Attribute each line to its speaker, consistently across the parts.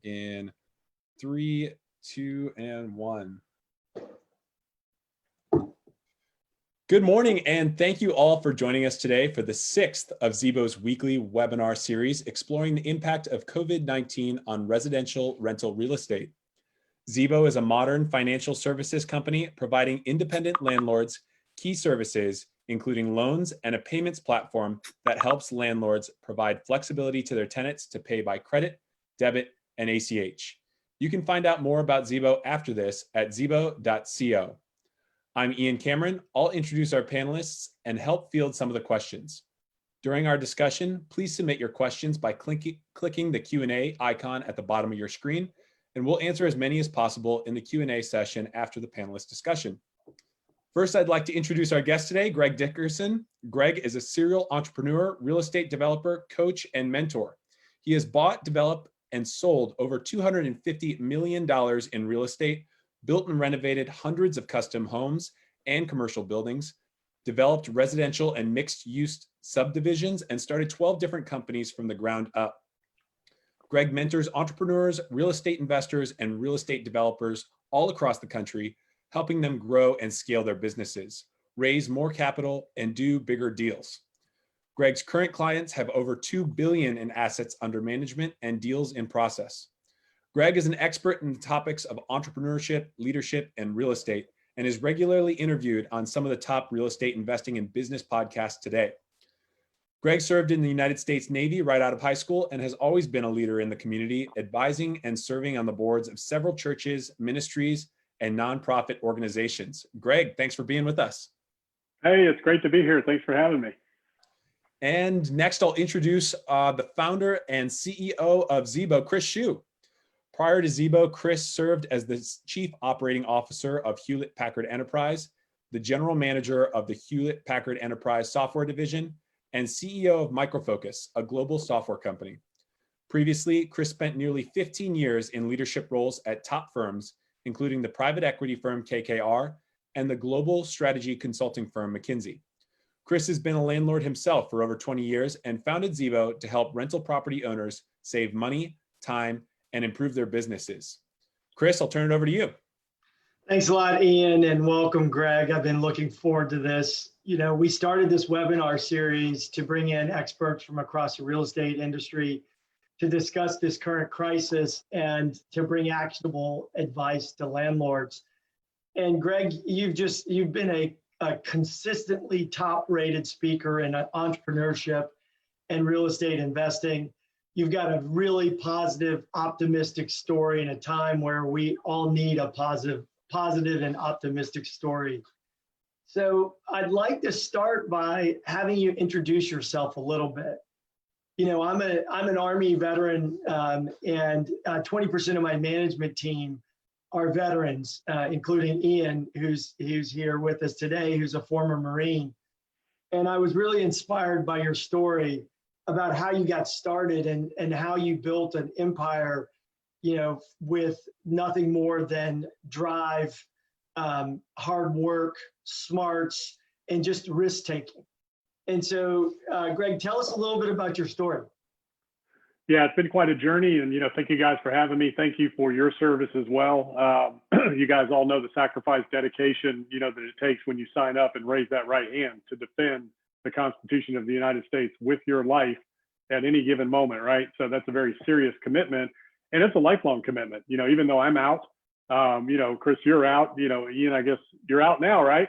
Speaker 1: In 3, 2, and 1. Good morning, and thank you all for joining us today for the 6th of Zebo's weekly webinar series exploring the impact of COVID-19 on residential rental real estate. Zebo is a modern financial services company providing independent landlords key services, including loans and a payments platform that helps landlords provide flexibility to their tenants to pay by credit, debit, and ACH. You can find out more about Zebo after this at zebo.co. I'm Ian Cameron. I'll introduce our panelists and help field some of the questions. During our discussion, please submit your questions by clicking the Q&A icon at the bottom of your screen, and we'll answer as many as possible in the Q&A session after the panelist discussion. First, I'd like to introduce our guest today, Greg Dickerson. Greg is a serial entrepreneur, real estate developer, coach, and mentor. He has bought, developed, and sold over $250 million in real estate, built and renovated hundreds of custom homes and commercial buildings, developed residential and mixed-use subdivisions, and started 12 different companies from the ground up. Greg mentors entrepreneurs, real estate investors, and real estate developers all across the country, helping them grow and scale their businesses, raise more capital, and do bigger deals. Greg's current clients have over $2 billion in assets under management and deals in process. Greg is an expert in the topics of entrepreneurship, leadership, and real estate, and is regularly interviewed on some of the top real estate investing and business podcasts today. Greg served in the United States Navy right out of high school and has always been a leader in the community, advising and serving on the boards of several churches, ministries, and nonprofit organizations. Greg, thanks for being with us.
Speaker 2: Hey, it's great to be here. Thanks for having me.
Speaker 1: And next, I'll introduce the founder and CEO of Zebo, Chris Hsu. Prior to Zebo, Chris served as the Chief Operating Officer of Hewlett-Packard Enterprise, the General Manager of the Hewlett-Packard Enterprise Software Division, and CEO of Micro Focus, a global software company. Previously, Chris spent nearly 15 years in leadership roles at top firms, including the private equity firm KKR and the global strategy consulting firm McKinsey. Chris has been a landlord himself for over 20 years and founded Zebo to help rental property owners save money, time, and improve their businesses. Chris, I'll turn it over to you.
Speaker 3: Thanks a lot, Ian, and welcome, Greg. I've been looking forward to this. You know, we started this webinar series to bring in experts from across the real estate industry to discuss this current crisis and to bring actionable advice to landlords. And Greg, you've been a consistently top-rated speaker in entrepreneurship and real estate investing. You've got a really positive, optimistic story in a time where we all need a positive and optimistic story. So I'd like to start by having you introduce yourself a little bit. You know, I'm an Army veteran, and 20% of my management team are veterans, including Ian, who's here with us today, who's a former Marine. And I was really inspired by your story about how you got started and how you built an empire, you know, with nothing more than drive, hard work, smarts, and just risk taking. And so, Greg, tell us a little bit about your story.
Speaker 2: Yeah, it's been quite a journey, and thank you guys for having me. Thank you for your service as well. You guys all know the sacrifice, dedication, that it takes when you sign up and raise that right hand to defend the Constitution of the United States with your life at any given moment, right? So that's a very serious commitment, and it's a lifelong commitment. Even though I'm out, Chris, you're out. Ian, I guess you're out now, right?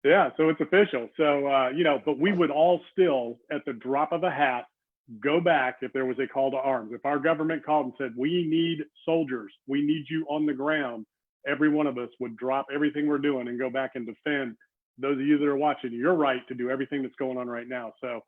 Speaker 2: Yeah, so it's official. So but we would all still, at the drop of a hat, go back if there was a call to arms. If our government called and said, we need soldiers, we need you on the ground, every one of us would drop everything we're doing and go back and defend those of you that are watching. You're right to do everything that's going on right now. So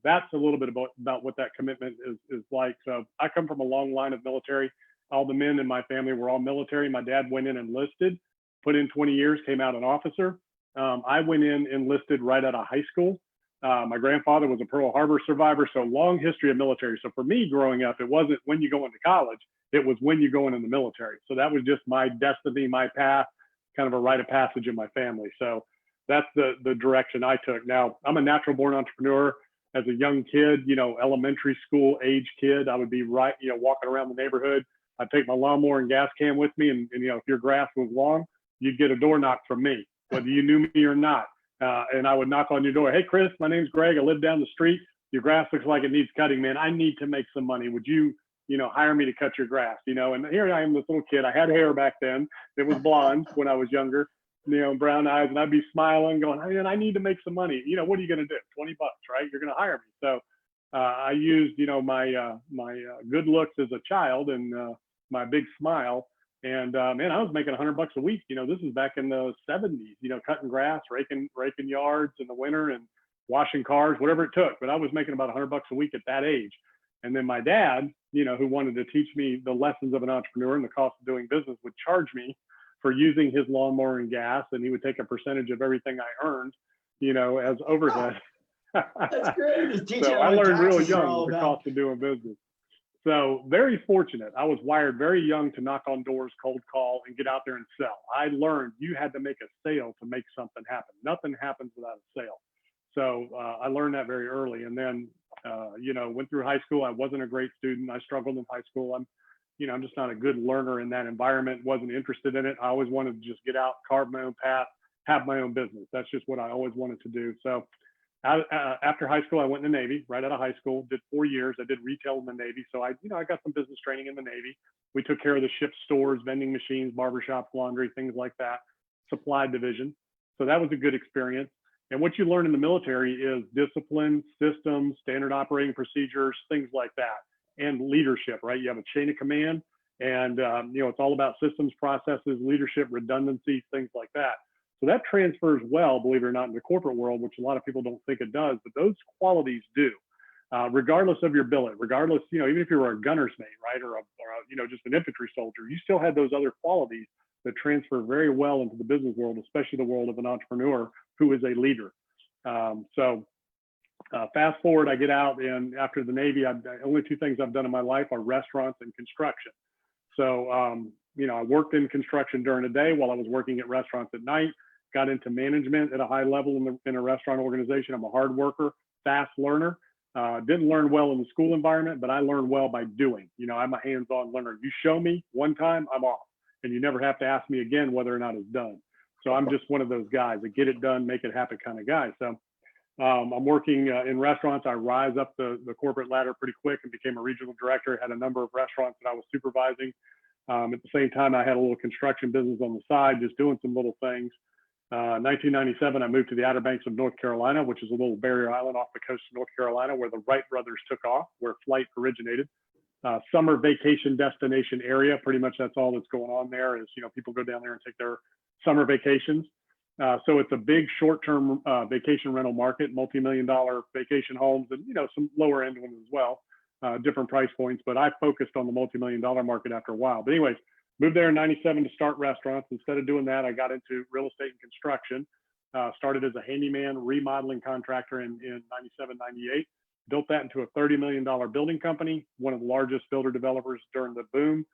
Speaker 2: that's a little bit about what that commitment is like. So I come from a long line of military. All the men in my family were all military. My dad went in enlisted, put in 20 years, came out an officer. I went in enlisted right out of high school. My grandfather was a Pearl Harbor survivor, so long history of military. So for me growing up, it wasn't when you go into college, it was when you go in the military. So that was just my destiny, my path, kind of a rite of passage in my family. So that's the direction I took. Now, I'm a natural born entrepreneur. as a young kid, elementary school age kid, I would be walking around the neighborhood. I'd take my lawnmower and gas can with me. And if your grass was long, you'd get a door knock from me, whether you knew me or not. And I would knock on your door. Hey, Chris, my name's Greg. I live down the street. Your grass looks like it needs cutting, man. I need to make some money. Would you, hire me to cut your grass? And here I am, this little kid. I had hair back then. It was blonde when I was younger, brown eyes. And I'd be smiling going, man, I need to make some money. What are you going to do? $20, right? You're going to hire me. So I used, my good looks as a child and my big smile. And man, I was making $100 a week. This is back in the 70s, cutting grass, raking yards in the winter and washing cars, whatever it took. But I was making about $100 a week at that age. And then my dad, who wanted to teach me the lessons of an entrepreneur and the cost of doing business, would charge me for using his lawnmower and gas. And he would take a percentage of everything I earned, as overhead.
Speaker 3: That's great.
Speaker 2: So I learned real young the cost of doing business. So very fortunate. I was wired very young to knock on doors, cold call, and get out there and sell. I learned you had to make a sale to make something happen. Nothing happens without a sale. So I learned that very early. And then, went through high school. I wasn't a great student. I struggled in high school. I'm just not a good learner in that environment. Wasn't interested in it. I always wanted to just get out, carve my own path, have my own business. That's just what I always wanted to do. So after high school, I went in the Navy. Right out of high school, did 4 years. I did retail in the Navy, so I got some business training in the Navy. We took care of the ship stores, vending machines, barbershops, laundry, things like that. Supply division. So that was a good experience. And what you learn in the military is discipline, systems, standard operating procedures, things like that, and leadership. Right? You have a chain of command, and it's all about systems, processes, leadership, redundancy, things like that. So that transfers well, believe it or not, in the corporate world, which a lot of people don't think it does, but those qualities do, regardless of your billet, regardless, even if you were a gunner's mate, right, or just an infantry soldier, you still had those other qualities that transfer very well into the business world, especially the world of an entrepreneur who is a leader. Fast forward, I get out, and after the Navy, only 2 things I've done in my life are restaurants and construction. So, I worked in construction during the day while I was working at restaurants at night. Got into management at a high level in a restaurant organization. I'm a hard worker, fast learner. Didn't learn well in the school environment, but I learned well by doing. I'm a hands-on learner. You show me one time, I'm off, and you never have to ask me again whether or not it's done. So I'm just one of those guys that get it done, make it happen kind of guy. So I'm working in restaurants. I rise up the corporate ladder pretty quick and became a regional director. Had a number of restaurants that I was supervising. At the same time, I had a little construction business on the side, just doing some little things. 1997, I moved to the Outer Banks of North Carolina, which is a little barrier island off the coast of North Carolina where the Wright brothers took off, where flight originated. Summer vacation destination area. Pretty much that's all that's going on there is, people go down there and take their summer vacations. So it's a big short-term vacation rental market, multi-million-dollar vacation homes, and, some lower end ones as well. Different price points, but I focused on the multi-million-dollar market after a while. But anyways, moved there in 97 to start restaurants. Instead of doing that, I got into real estate and construction. Started as a handyman remodeling contractor in 97, 98. Built that into a $30 million building company, one of the largest builder developers during the boom.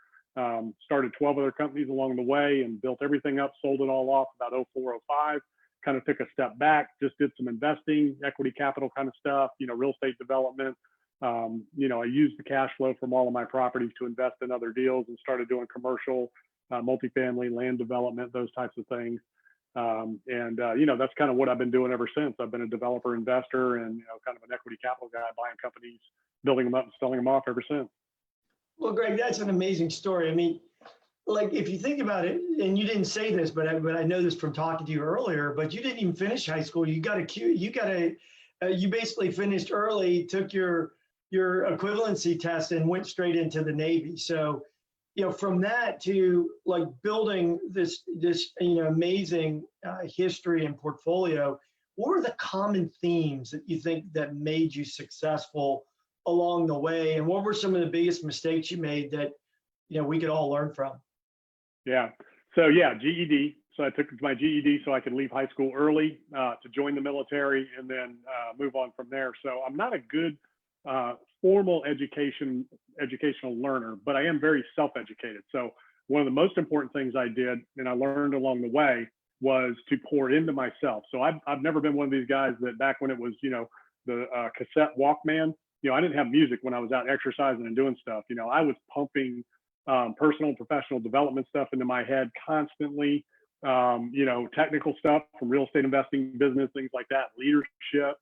Speaker 2: Started 12 other companies along the way and built everything up, sold it all off about 04, 05. Kind of took a step back, just did some investing, equity capital kind of stuff, real estate development. I used the cash flow from all of my properties to invest in other deals and started doing commercial, multifamily, land development, those types of things. That's kind of what I've been doing ever since. I've been a developer investor and, kind of an equity capital guy, buying companies, building them up and selling them off ever since.
Speaker 3: Well, Greg, that's an amazing story. I mean, like if you think about it, and you didn't say this, but I know this from talking to you earlier, but you didn't even finish high school. You basically finished early, took your equivalency test and went straight into the Navy. So, from that to like building this amazing history and portfolio, what were the common themes that you think that made you successful along the way? And what were some of the biggest mistakes you made that, we could all learn from?
Speaker 2: Yeah. So GED. So I took my GED so I could leave high school early to join the military and then move on from there. So I'm not a good formal educational learner, but I am very self-educated. So one of the most important things I did, and I learned along the way, was to pour into myself. So I've never been one of these guys that back when it was, the cassette Walkman. I didn't have music when I was out exercising and doing stuff. I was pumping personal and professional development stuff into my head constantly. Technical stuff from real estate investing, business, things like that, leadership,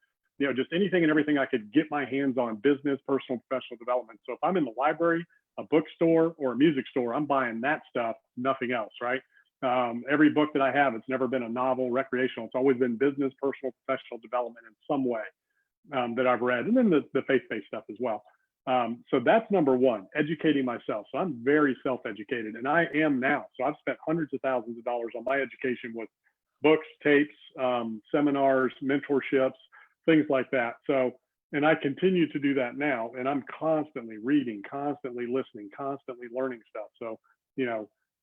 Speaker 2: just anything and everything I could get my hands on, business, personal, professional development. So if I'm in the library, a bookstore, or a music store, I'm buying that stuff, nothing else, right? Every book that I have, it's never been a novel, recreational. It's always been business, personal, professional development in some way that I've read, and then the faith-based stuff as well. So that's number one, educating myself. So I'm very self-educated, and I am now. So I've spent hundreds of thousands of dollars on my education with books, tapes, seminars, mentorships, things like that. So, and I continue to do that now, and I'm constantly reading, constantly listening, constantly learning stuff. So,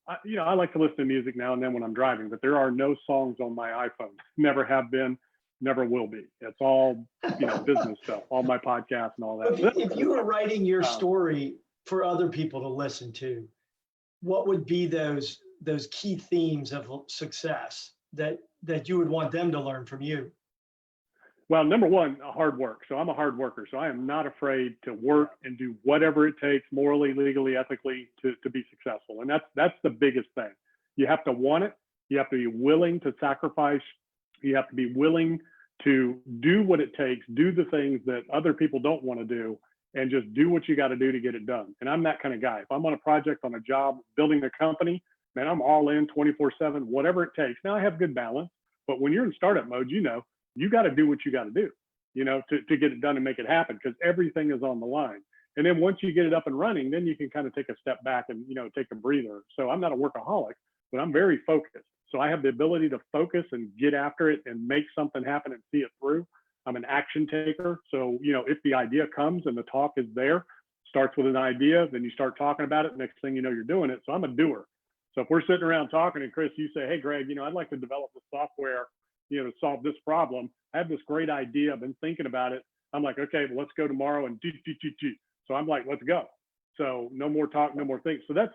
Speaker 2: I like to listen to music now and then when I'm driving, but there are no songs on my iPhone. Never have been, never will be. It's all, business stuff, all my podcasts and all that.
Speaker 3: If you were writing your story for other people to listen to, what would be those key themes of success that you would want them to learn from you?
Speaker 2: Well, number one, hard work. So I'm a hard worker. So I am not afraid to work and do whatever it takes morally, legally, ethically to be successful. And that's the biggest thing. You have to want it. You have to be willing to sacrifice. You have to be willing to do what it takes, do the things that other people don't want to do, and just do what you got to do to get it done. And I'm that kind of guy. If I'm on a project, on a job, building a company, man, I'm all in 24/7, whatever it takes. Now I have good balance, but when you're in startup mode, you got to do what you got to do, to get it done and make it happen, because everything is on the line. And then once you get it up and running, then you can kind of take a step back and, take a breather. So I'm not a workaholic, but I'm very focused. So I have the ability to focus and get after it and make something happen and see it through. I'm an action taker. So, if the idea comes and the talk is there, starts with an idea, then you start talking about it. Next thing you know, you're doing it. So I'm a doer. So if we're sitting around talking and Chris, you say, hey, Greg, I'd like to develop the software, to solve this problem. I have this great idea. I've been thinking about it. I'm like, okay, well, let's go tomorrow and do. So I'm like, let's go. So no more talk, no more things. So that's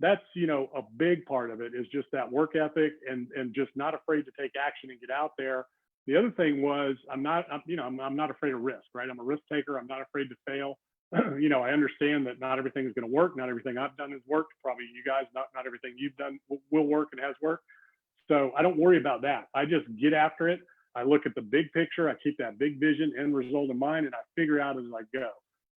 Speaker 2: a big part of it is just that work ethic and just not afraid to take action and get out there. The other thing was I'm not afraid of risk, right? I'm a risk taker. I'm not afraid to fail. I understand that not everything is going to work. Not everything I've done has worked. Probably you guys, not everything you've done will work and has worked. So I don't worry about that. I just get after it. I look at the big picture. I keep that big vision, end result in mind, and I figure out as I go.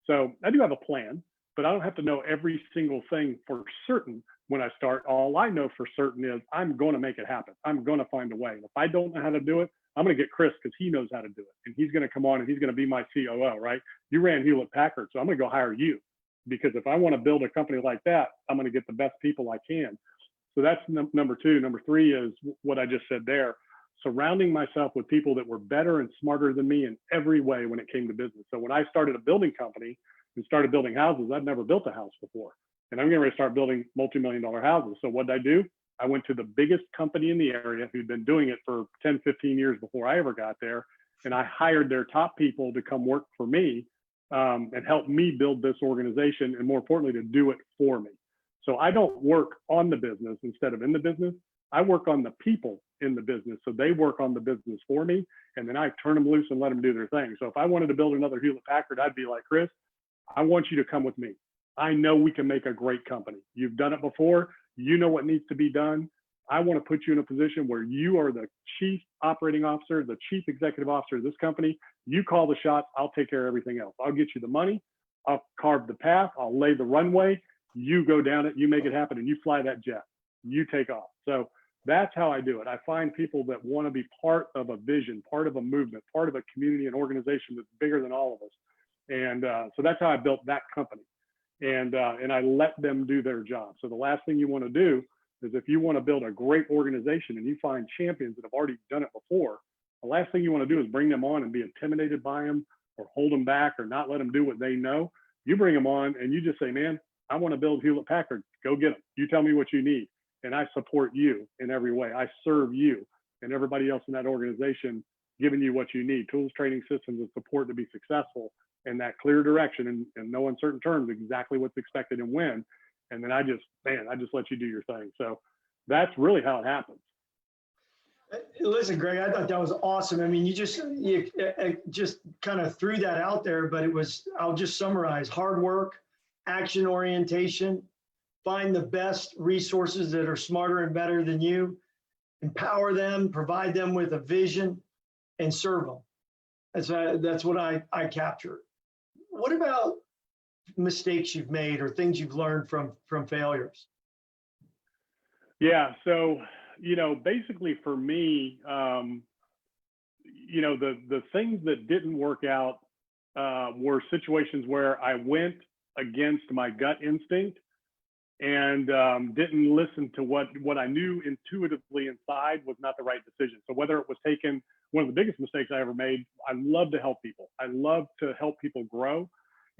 Speaker 2: So I do have a plan, but I don't have to know every single thing for certain when I start. All I know for certain is I'm going to make it happen. I'm going to find a way. And if I don't know how to do it, I'm going to get Chris because he knows how to do it. And he's going to come on and he's going to be my COO, right? You ran Hewlett Packard, so I'm going to go hire you, because if I want to build a company like that, I'm going to get the best people I can. So that's number two. Number three is what I just said there, surrounding myself with people that were better and smarter than me in every way when it came to business. So when I started a building company and started building houses, I'd never built a house before. And I'm getting ready to start building multi-million-dollar houses. So what did I do? I went to the biggest company in the area who'd been doing it for 10, 15 years before I ever got there. And I hired their top people to come work for me and help me build this organization, and more importantly, to do it for me. So I don't work on the business instead of in the business. I work on the people in the business. So they work on the business for me, and then I turn them loose and let them do their thing. So if I wanted to build another Hewlett Packard, I'd be like, Chris, I want you to come with me. I know we can make a great company. You've done it before. You know what needs to be done. I want to put you in a position where you are the chief operating officer, the chief executive officer of this company. You call the shots. I'll take care of everything else. I'll get you the money. I'll carve the path. I'll lay the runway. You go down it. You make it happen, and you fly that jet. You take off. So that's how I do it. I find people that want to be part of a vision, part of a movement, part of a community and organization that's bigger than all of us. And so that's how I built that company. And I let them do their job. So the last thing you want to do is, if you want to build a great organization and you find champions that have already done it before, the last thing you want to do is bring them on and be intimidated by them or hold them back or not let them do what they know. You bring them on and you just say, man, I want to build Hewlett Packard. Go get them. You tell me what you need, and I support you in every way. I serve you and everybody else in that organization, giving you what you need, tools, training, systems, and support to be successful in that clear direction and no uncertain terms, exactly what's expected and when. And then I just let you do your thing. So that's really how it happens.
Speaker 3: Listen, Greg, I thought that was awesome. I mean, you just kind of threw that out there, but it was, I'll just summarize: hard work, action orientation, find the best resources that are smarter and better than you, empower them, provide them with a vision, and serve them. That's what I capture. What about mistakes you've made or things you've learned from failures?
Speaker 2: Yeah. So, basically for me, the things that didn't work out were situations where I went against my gut instinct and didn't listen to what I knew intuitively inside was not the right decision. So whether it was taken, one of the biggest mistakes I ever made, I love to help people. I love to help people grow.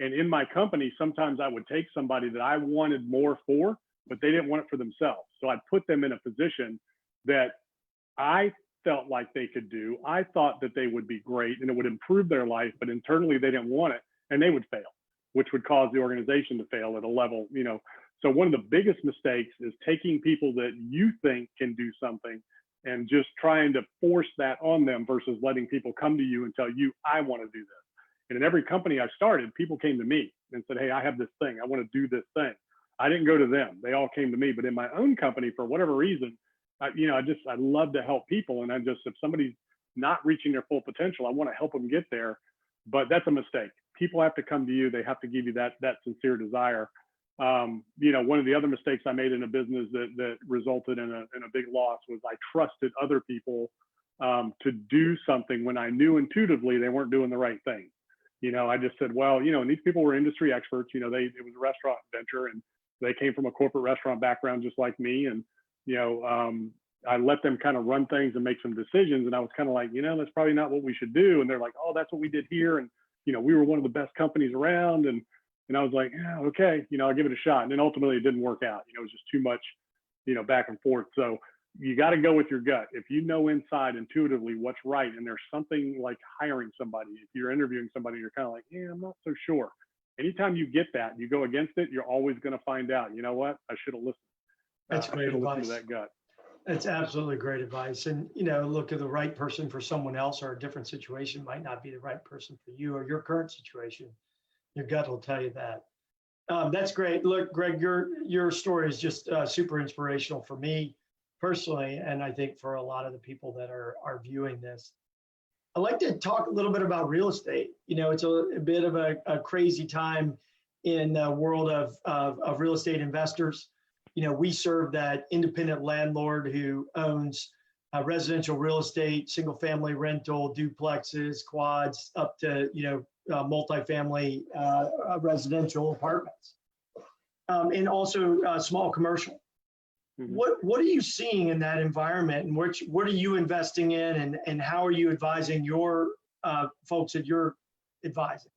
Speaker 2: And in my company, sometimes I would take somebody that I wanted more for, but they didn't want it for themselves. So I'd put them in a position that I felt like they could do. I thought that they would be great and it would improve their life, but internally they didn't want it and they would fail, which would cause the organization to fail at a level, So one of the biggest mistakes is taking people that you think can do something and just trying to force that on them versus letting people come to you and tell you, I want to do this. And in every company I started, people came to me and said, hey, I have this thing. I want to do this thing. I didn't go to them. They all came to me. But in my own company, for whatever reason, I love to help people. And if somebody's not reaching their full potential, I want to help them get there. But that's a mistake. People have to come to you. They have to give you that sincere desire. One of the other mistakes I made in a business that resulted in a big loss was I trusted other people to do something when I knew intuitively they weren't doing the right thing. I just said, well, and these people were industry experts. It was a restaurant venture and they came from a corporate restaurant background just like me. And, I let them kind of run things and make some decisions. And I was kind of like, that's probably not what we should do. And they're like, oh, that's what we did here. And, we were one of the best companies around. And I was like, yeah, okay, I'll give it a shot. And then ultimately it didn't work out. It was just too much, back and forth. So you got to go with your gut. If you know inside intuitively what's right, and there's something like hiring somebody, if you're interviewing somebody, you're kind of like, yeah, I'm not so sure. Anytime you get that, you go against it, you're always going to find out, you know what, I should have listened.
Speaker 3: That's great advice.
Speaker 2: To that gut.
Speaker 3: That's absolutely great advice. And, look, at the right person for someone else or a different situation might not be the right person for you or your current situation. Your gut will tell you that. That's great. Look, Greg, your story is just super inspirational for me personally, and I think for a lot of the people that are viewing this. I'd like to talk a little bit about real estate. It's a bit of a crazy time in the world of real estate investors. We serve that independent landlord who owns residential real estate, single family rental, duplexes, quads, up to, multifamily residential apartments, and also small commercial. Mm-hmm. What are you seeing in that environment, and what are you investing in, and how are you advising your folks that you're advising?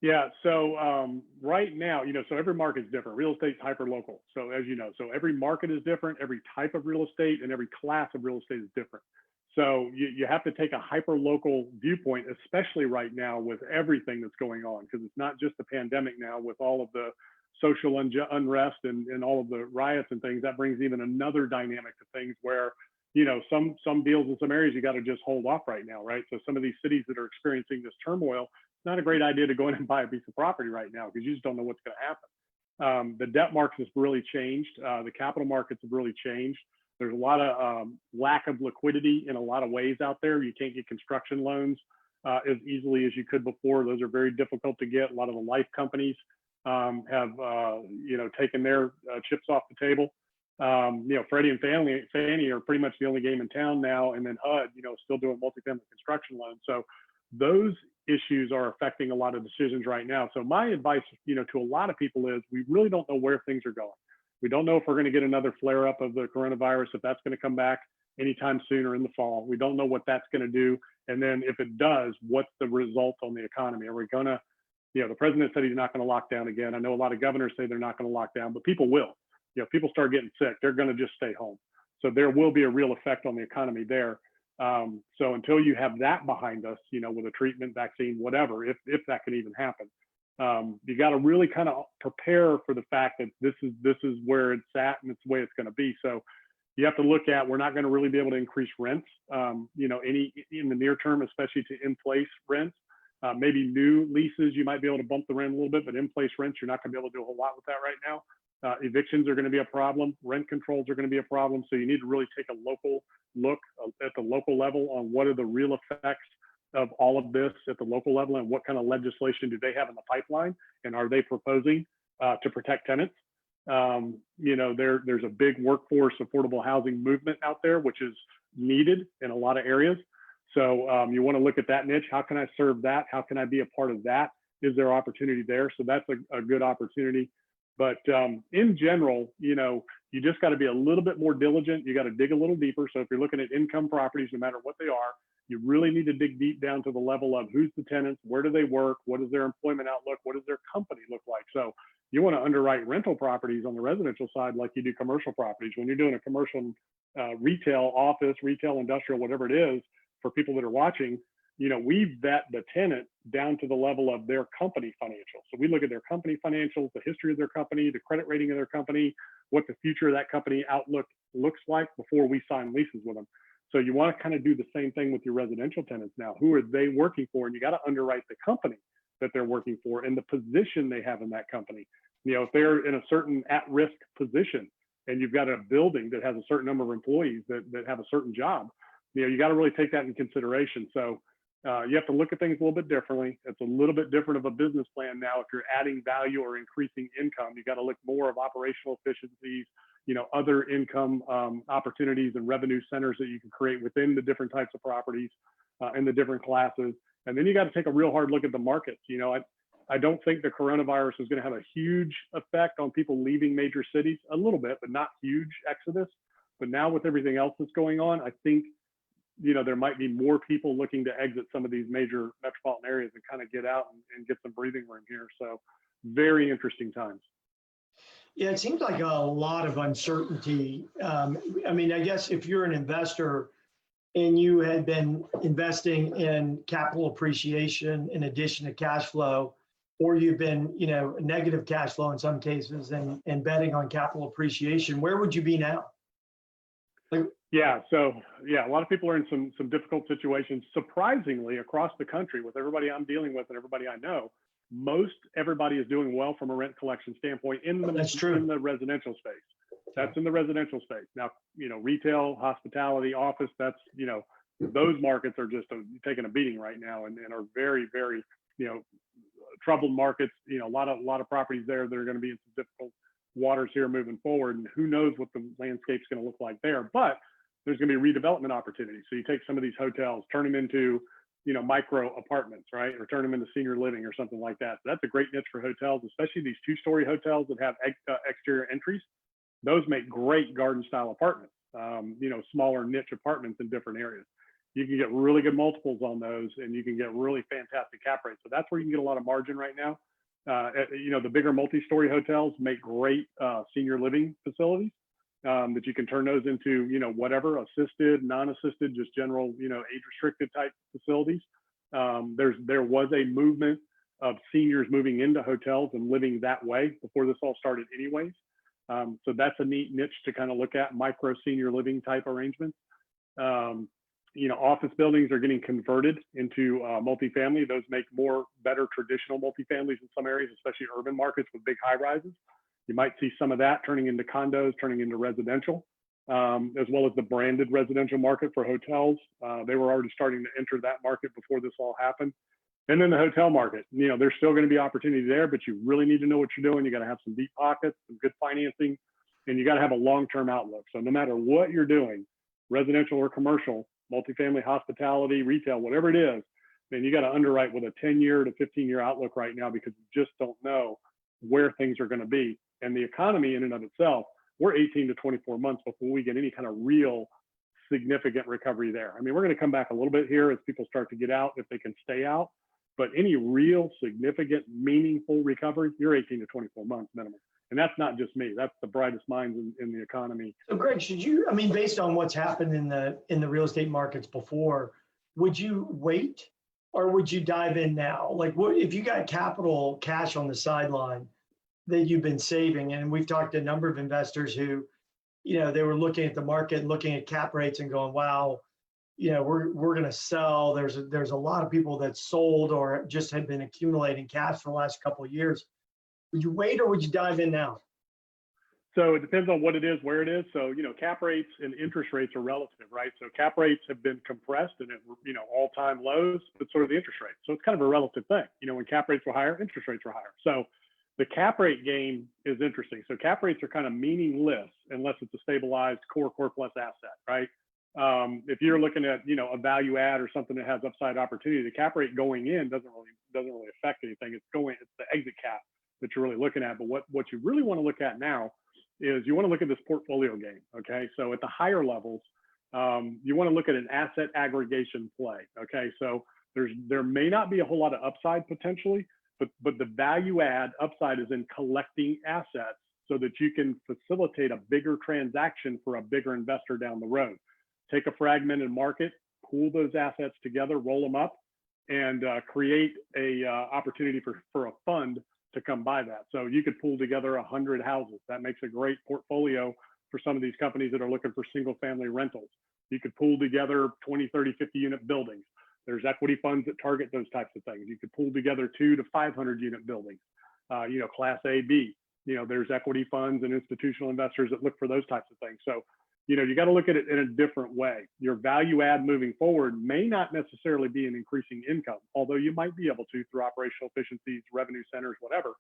Speaker 2: Yeah, so right now, so every market is different. Real estate's hyper local. So as you know, so every market is different, every type of real estate and every class of real estate is different. So you have to take a hyper local viewpoint, especially right now with everything that's going on, because it's not just the pandemic now with all of the social unrest and all of the riots and things. That brings even another dynamic to things where, some deals in some areas you got to just hold off right now, right? So some of these cities that are experiencing this turmoil, it's not a great idea to go in and buy a piece of property right now because you just don't know what's going to happen. The debt markets have really changed. The capital markets have really changed. There's a lot of lack of liquidity in a lot of ways out there. You can't get construction loans as easily as you could before. Those are very difficult to get. A lot of the life companies have taken their chips off the table. Freddie and Fannie are pretty much the only game in town now, and then HUD, still doing multifamily construction loans. So those issues are affecting a lot of decisions right now. So my advice, to a lot of people is we really don't know where things are going. We don't know if we're going to get another flare up of the coronavirus, if that's going to come back anytime soon or in the fall. We don't know what that's going to do. And then if it does, what's the result on the economy? Are we going to, the president said he's not going to lock down again. I know a lot of governors say they're not going to lock down, but people will. People start getting sick, they're going to just stay home. So there will be a real effect on the economy there. So until you have that behind us, with a treatment, vaccine, whatever, if that can even happen, you got to really kind of prepare for the fact that this is where it's at and it's the way it's going to be. So, You have to look at, we're not going to really be able to increase rents, any in the near term, especially to in-place rents. Maybe new leases, you might be able to bump the rent a little bit, but in-place rents, you're not going to be able to do a whole lot with that right now. Evictions are going to be a problem. Rent controls are going to be a problem. So you need to really take a local look at the local level on what are the real effects of all of this at the local level, and what kind of legislation do they have in the pipeline, and are they proposing to protect tenants? There's a big workforce affordable housing movement out there, which is needed in a lot of areas. So you want to look at that niche. How can I serve that? How can I be a part of that? Is there opportunity there? So that's a good opportunity. But in general, you just got to be a little bit more diligent. You got to dig a little deeper. So if you're looking at income properties, no matter what they are, you really need to dig deep down to the level of who's the tenants, where do they work, what is their employment outlook, what does their company look like. So you want to underwrite rental properties on the residential side like you do commercial properties. When you're doing a commercial retail, office, retail, industrial, whatever it is, for people that are watching, we vet the tenant down to the level of their company financials. So we look at their company financials, the history of their company, the credit rating of their company, what the future of that company outlook looks like before we sign leases with them. So you want to kind of do the same thing with your residential tenants now. Who are they working for? And you got to underwrite the company that they're working for and the position they have in that company. If they're in a certain at-risk position and you've got a building that has a certain number of employees that have a certain job, you got to really take that in consideration. So you have to look at things a little bit differently. It's a little bit different of a business plan now. If you're adding value or increasing income, you got to look more of operational efficiencies, other income opportunities and revenue centers that you can create within the different types of properties and the different classes. And then you got to take a real hard look at the markets. I don't think the coronavirus is going to have a huge effect on people leaving major cities, a little bit, but not huge exodus. But now with everything else that's going on, I think there might be more people looking to exit some of these major metropolitan areas and kind of get out and get some breathing room here. So very interesting times.
Speaker 3: Yeah, it seems like a lot of uncertainty. I guess if you're an investor and you had been investing in capital appreciation in addition to cash flow, or you've been, negative cash flow in some cases and betting on capital appreciation, where would you be now?
Speaker 2: A lot of people are in some difficult situations. Surprisingly, across the country, with everybody I'm dealing with and everybody I know, everybody is doing well from a rent collection standpoint in the residential space. That's in the residential space. Now, retail, hospitality, office, that's, those markets are just taking a beating right now and are very, very, troubled markets. A lot of properties there that are going to be in some difficult waters here moving forward. And who knows what the landscape's going to look like there. But there's going to be redevelopment opportunities. So you take some of these hotels, turn them into, micro apartments, right? Or turn them into senior living or something like that. So that's a great niche for hotels, especially these 2-story hotels that have exterior entries. Those make great garden style apartments, smaller niche apartments in different areas. You can get really good multiples on those and you can get really fantastic cap rates. So that's where you can get a lot of margin right now. The bigger multi-story hotels make great senior living facilities that you can turn those into, whatever, assisted, non-assisted, just general, age-restricted type facilities. There was a movement of seniors moving into hotels and living that way before this all started anyways. So that's a neat niche to kind of look at, micro senior living type arrangements. Office buildings are getting converted into multifamily. Those make better traditional multifamilies in some areas, especially urban markets with big high rises. You might see some of that turning into condos, turning into residential, as well as the branded residential market for hotels. They were already starting to enter that market before this all happened. And then the hotel market, there's still going to be opportunity there, but you really need to know what you're doing. You got to have some deep pockets, some good financing, and you got to have a long-term outlook. So no matter what you're doing, residential or commercial, multifamily, hospitality, retail, whatever it is, then you got to underwrite with a 10-year to 15-year outlook right now, because you just don't know where things are going to be. And the economy in and of itself, we're 18 to 24 months before we get any kind of real significant recovery there. We're going to come back a little bit here as people start to get out, if they can stay out, but any real significant, meaningful recovery, you're 18 to 24 months minimum. And that's not just me, that's the brightest minds in the economy.
Speaker 3: So Greg, should you, based on what's happened in the real estate markets before, would you wait or would you dive in now? Like, what if you got cash on the sideline that you've been saving? And we've talked to a number of investors who they were looking at the market and looking at cap rates and going, wow, we're going to sell. There's a lot of people that sold or just had been accumulating cash for the last couple of years. Would you wait or would you dive in now?
Speaker 2: So it depends on what it is, where it is. So, cap rates and interest rates are relative, right? So cap rates have been compressed and at, all-time lows, but sort of the interest rate. So it's kind of a relative thing. When cap rates were higher, interest rates were higher. So the cap rate game is interesting. So cap rates are kind of meaningless unless it's a stabilized core plus asset, right? If you're looking at, a value add or something that has upside opportunity, the cap rate going in doesn't really affect anything. It's the exit cap that you're really looking at. But what you really want to look at now is you want to look at this portfolio game. Okay. So at the higher levels, you want to look at an asset aggregation play. Okay. So there may not be a whole lot of upside potentially, but the value add upside is in collecting assets so that you can facilitate a bigger transaction for a bigger investor down the road. Take a fragmented market, pool those assets together, roll them up, and create a opportunity for a fund to come buy that. So you could pool together 100 houses. That makes a great portfolio for some of these companies that are looking for single family rentals. You could pool together 20, 30, 50 unit buildings. There's equity funds that target those types of things. You could pool together 200 to 500 unit buildings, class A, B. There's equity funds and institutional investors that look for those types of things. So, you got to look at it in a different way. Your value add moving forward may not necessarily be an increasing income, although you might be able to through operational efficiencies, revenue centers, whatever.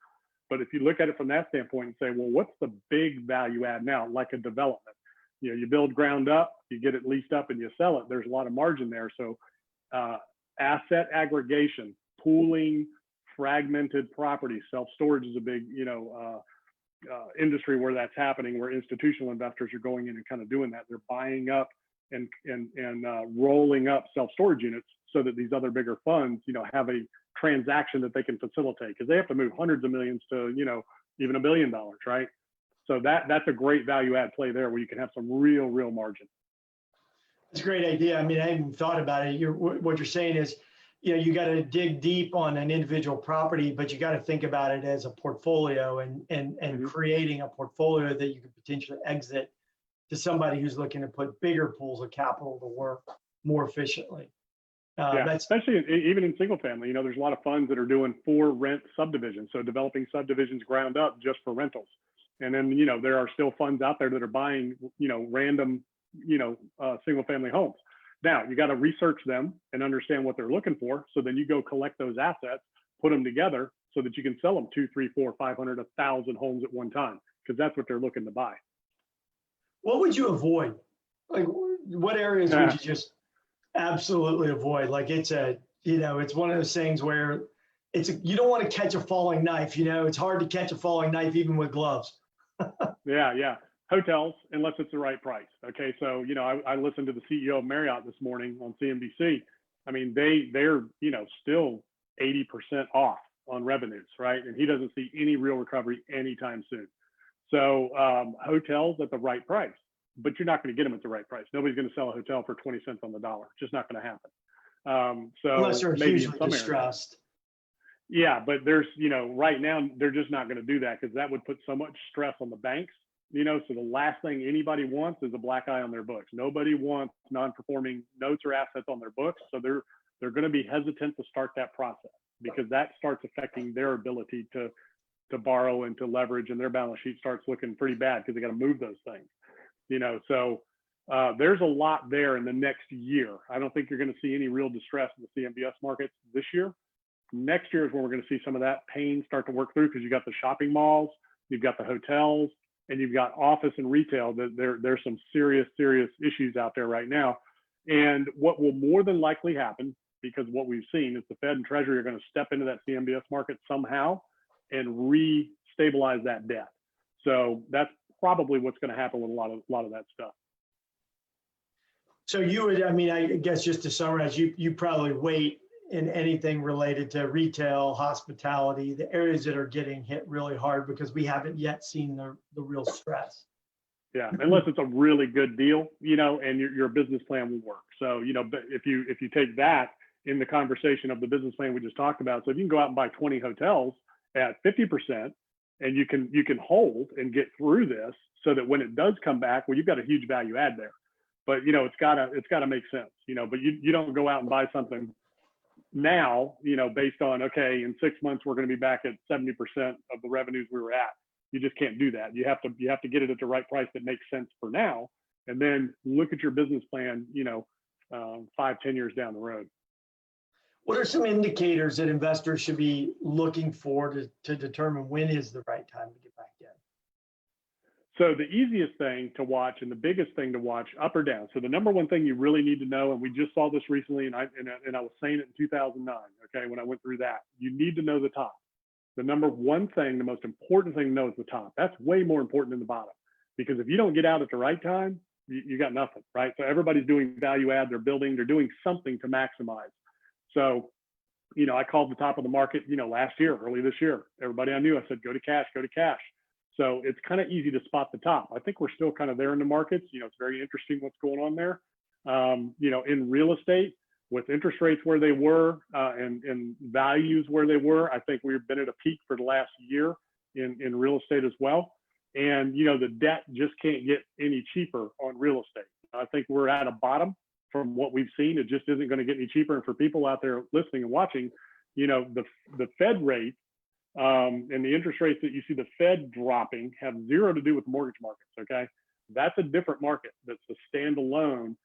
Speaker 2: But if you look at it from that standpoint and say, well, what's the big value add now, like a development? You build ground up, you get it leased up and you sell it. There's a lot of margin there. So asset aggregation, pooling, fragmented property, self-storage is a big, industry where that's happening, where institutional investors are going in and kind of doing that. They're buying up and rolling up self-storage units so that these other bigger funds, have a transaction that they can facilitate, because they have to move hundreds of millions to, even $1 billion, right? So that's a great value add play there where you can have some real margin.
Speaker 3: It's a great idea. I mean, I haven't thought about it. What you're saying is, you got to dig deep on an individual property, but you got to think about it as a portfolio and creating a portfolio that you could potentially exit to somebody who's looking to put bigger pools of capital to work more efficiently.
Speaker 2: Especially even in single family, there's a lot of funds that are doing for rent subdivisions. So developing subdivisions ground up just for rentals. And then, there are still funds out there that are buying, random, single family homes. Now you got to research them and understand what they're looking for. So then you go collect those assets, put them together so that you can sell them 200, 300, 400, 500, 1,000 homes at one time, because that's what they're looking to buy.
Speaker 3: What would you avoid? Like, what areas would you just absolutely avoid? Like, it's one of those things where you don't want to catch a falling knife. It's hard to catch a falling knife even with gloves.
Speaker 2: Yeah. Hotels, unless it's the right price. Okay. So, I listened to the CEO of Marriott this morning on CNBC. I mean, they're, still 80% off on revenues, right? And he doesn't see any real recovery anytime soon. So hotels at the right price, but you're not going to get them at the right price. Nobody's going to sell a hotel for 20 cents on the dollar. It's just not going to happen. So
Speaker 3: unless they're
Speaker 2: maybe
Speaker 3: hugely distressed.
Speaker 2: Yeah, but there's, right now they're just not going to do that, because that would put so much stress on the banks. So the last thing anybody wants is a black eye on their books. Nobody wants non-performing notes or assets on their books. So they're going to be hesitant to start that process, because that starts affecting their ability to borrow and to leverage, and their balance sheet starts looking pretty bad because they got to move those things. So there's a lot there in the next year. I don't think you're going to see any real distress in the CMBS markets this year. Next year is when we're going to see some of that pain start to work through, because you've got the shopping malls, you've got the hotels, and you've got office and retail. There's some serious issues out there right now. And what will more than likely happen, because what we've seen is the Fed and Treasury are going to step into that CMBS market somehow and re-stabilize that debt. So that's probably what's going to happen with a lot of that stuff.
Speaker 3: So I guess just to summarize, you probably wait in anything related to retail, hospitality, the areas that are getting hit really hard, because we haven't yet seen the real stress.
Speaker 2: Yeah, unless it's a really good deal, and your business plan will work. So, but if you take that in the conversation of the business plan we just talked about, so if you can go out and buy 20 hotels at 50%, and you can hold and get through this so that when it does come back, well, you've got a huge value add there. But it's gotta make sense, but you don't go out and buy something now, based on, okay, in 6 months we're going to be back at 70% of the revenues we were at. You just can't do that. You have to get it at the right price that makes sense for now, and then look at your business plan 5-10 years down the road.
Speaker 3: What are some indicators that investors should be looking for to determine when is the right time to get back in?
Speaker 2: So the easiest thing to watch and the biggest thing to watch, up or down. So the number one thing you really need to know, and we just saw this recently, and I was saying it in 2009, okay, when I went through that, you need to know the top. The number one thing, the most important thing to know is the top. That's way more important than the bottom, because if you don't get out at the right time, you got nothing, right? So everybody's doing value add, they're doing something to maximize. So, I called the top of the market, last year, early this year. Everybody I knew, I said, go to cash, go to cash. So it's kind of easy to spot the top. I think we're still kind of there in the markets. It's very interesting what's going on there. In real estate, with interest rates where they were and values where they were, I think we've been at a peak for the last year in real estate as well. And, the debt just can't get any cheaper on real estate. I think we're at a bottom from what we've seen. It just isn't going to get any cheaper. And for people out there listening and watching, the Fed rate and the interest rates that you see the Fed dropping have zero to do with mortgage markets. Okay. That's a different market. That's a standalone.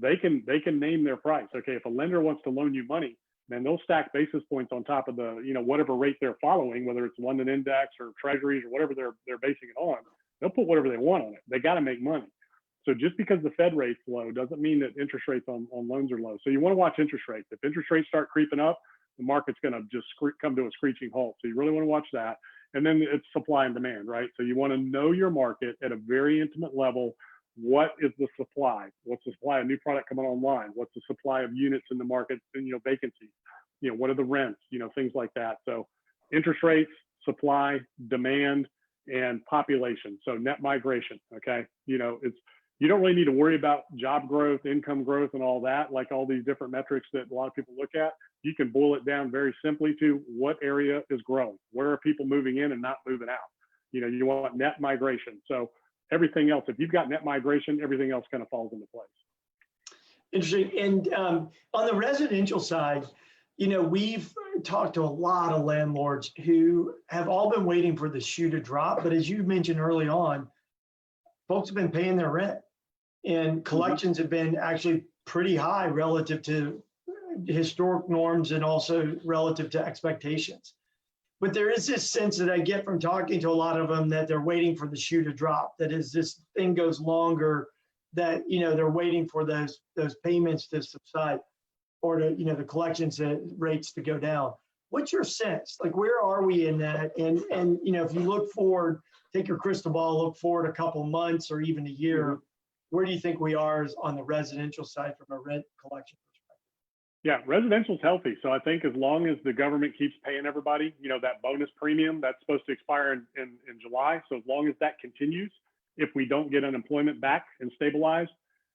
Speaker 2: They can name their price. Okay. If a lender wants to loan you money, then they'll stack basis points on top of the, whatever rate they're following, whether it's London index or treasuries or whatever they're basing it on. They'll put whatever they want on it. They got to make money. So just because the Fed rate's low doesn't mean that interest rates on loans are low. So you want to watch interest rates. If interest rates start creeping up, the market's going to just come to a screeching halt. So you really want to watch that. And then it's supply and demand, right? So you want to know your market at a very intimate level. What is the supply? What's the supply of new product coming online? What's the supply of units in the market and, vacancies? What are the rents? Things like that. So interest rates, supply, demand, and population. So net migration, okay? You don't really need to worry about job growth, income growth, and all that, like all these different metrics that a lot of people look at. You can boil it down very simply to what area is growing. Where are people moving in and not moving out? You want net migration. So everything else, if you've got net migration, everything else kind of falls into place.
Speaker 3: Interesting. And on the residential side, we've talked to a lot of landlords who have all been waiting for the shoe to drop. But as you mentioned early on, folks have been paying their rent, and collections have been actually pretty high relative to historic norms and also relative to expectations. But there is this sense that I get from talking to a lot of them that they're waiting for the shoe to drop. That as this thing goes longer, that they're waiting for those payments to subside, or to the collections rates to go down. What's your sense? Like, where are we in that? And if you look forward, take your crystal ball, look forward a couple months or even a year, where do you think we are on the residential side from a rent collection perspective?
Speaker 2: Yeah, residential's healthy. So I think as long as the government keeps paying everybody, that bonus premium that's supposed to expire in July. So as long as that continues, if we don't get unemployment back and stabilized,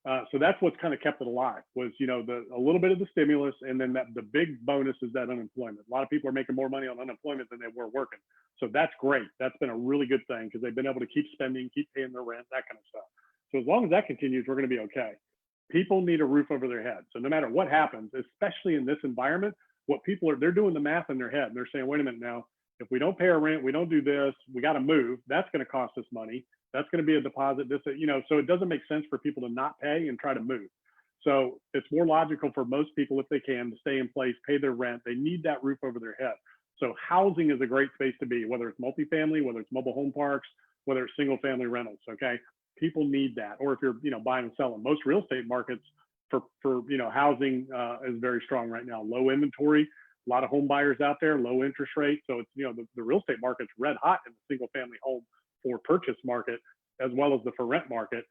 Speaker 2: so that's what's kind of kept it alive was, a little bit of the stimulus, and then the big bonus is that unemployment. A lot of people are making more money on unemployment than they were working. So that's great. That's been a really good thing because they've been able to keep spending, keep paying their rent, that kind of stuff. So as long as that continues, we're going to be okay. People need a roof over their head. So no matter what happens, especially in this environment, they're doing the math in their head. And they're saying, wait a minute now, if we don't pay our rent, we don't do this, we got to move. That's going to cost us money. That's going to be a deposit. So it doesn't make sense for people to not pay and try to move. So it's more logical for most people, if they can, to stay in place, pay their rent. They need that roof over their head. So housing is a great space to be, whether it's multifamily, whether it's mobile home parks, whether it's single family rentals. Okay. People need that. Or if you're, buying and selling, most real estate markets for housing is very strong right now. Low inventory, a lot of home buyers out there, low interest rates. So it's, the real estate market's red hot in the single family home for purchase market, as well as the for rent market.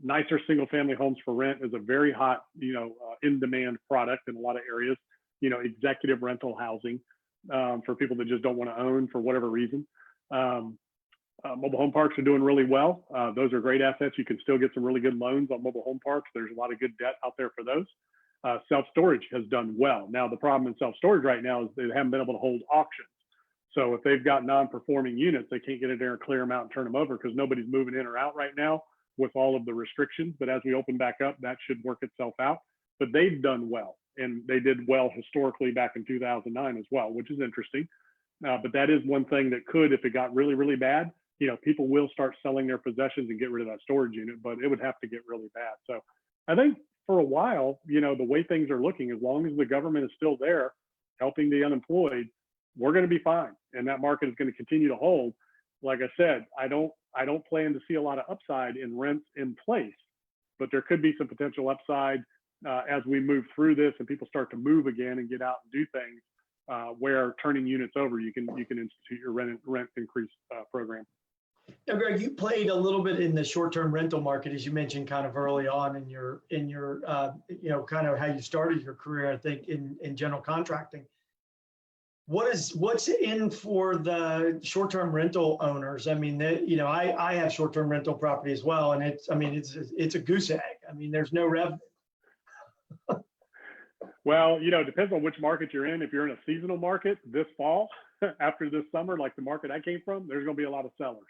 Speaker 2: Nicer single family homes for rent is a very hot, in demand product in a lot of areas. Executive rental housing for people that just don't want to own for whatever reason. Mobile home parks are doing really well. Those are great assets. You can still get some really good loans on mobile home parks. There's a lot of good debt out there for those. Self-storage has done well. Now, the problem in self-storage right now is they haven't been able to hold auctions. So if they've got non-performing units, they can't get in there and clear them out and turn them over because nobody's moving in or out right now with all of the restrictions. But as we open back up, that should work itself out. But they've done well, and they did well historically back in 2009 as well, which is interesting. But that is one thing that could, if it got really, really bad, people will start selling their possessions and get rid of that storage unit, but it would have to get really bad. So I think for a while, the way things are looking, as long as the government is still there helping the unemployed, we're going to be fine. And that market is going to continue to hold. Like I said, I don't plan to see a lot of upside in rents in place, but there could be some potential upside as we move through this and people start to move again and get out and do things where turning units over, you can institute your rent increase program.
Speaker 3: Now, Greg, you played a little bit in the short-term rental market, as you mentioned, kind of early on in your kind of how you started your career, I think, in general contracting. What's in for the short-term rental owners? I mean, I have short-term rental property as well, and it's a goose egg. I mean, there's no revenue.
Speaker 2: Well, it depends on which market you're in. If you're in a seasonal market this fall, after this summer, like the market I came from, there's going to be a lot of sellers.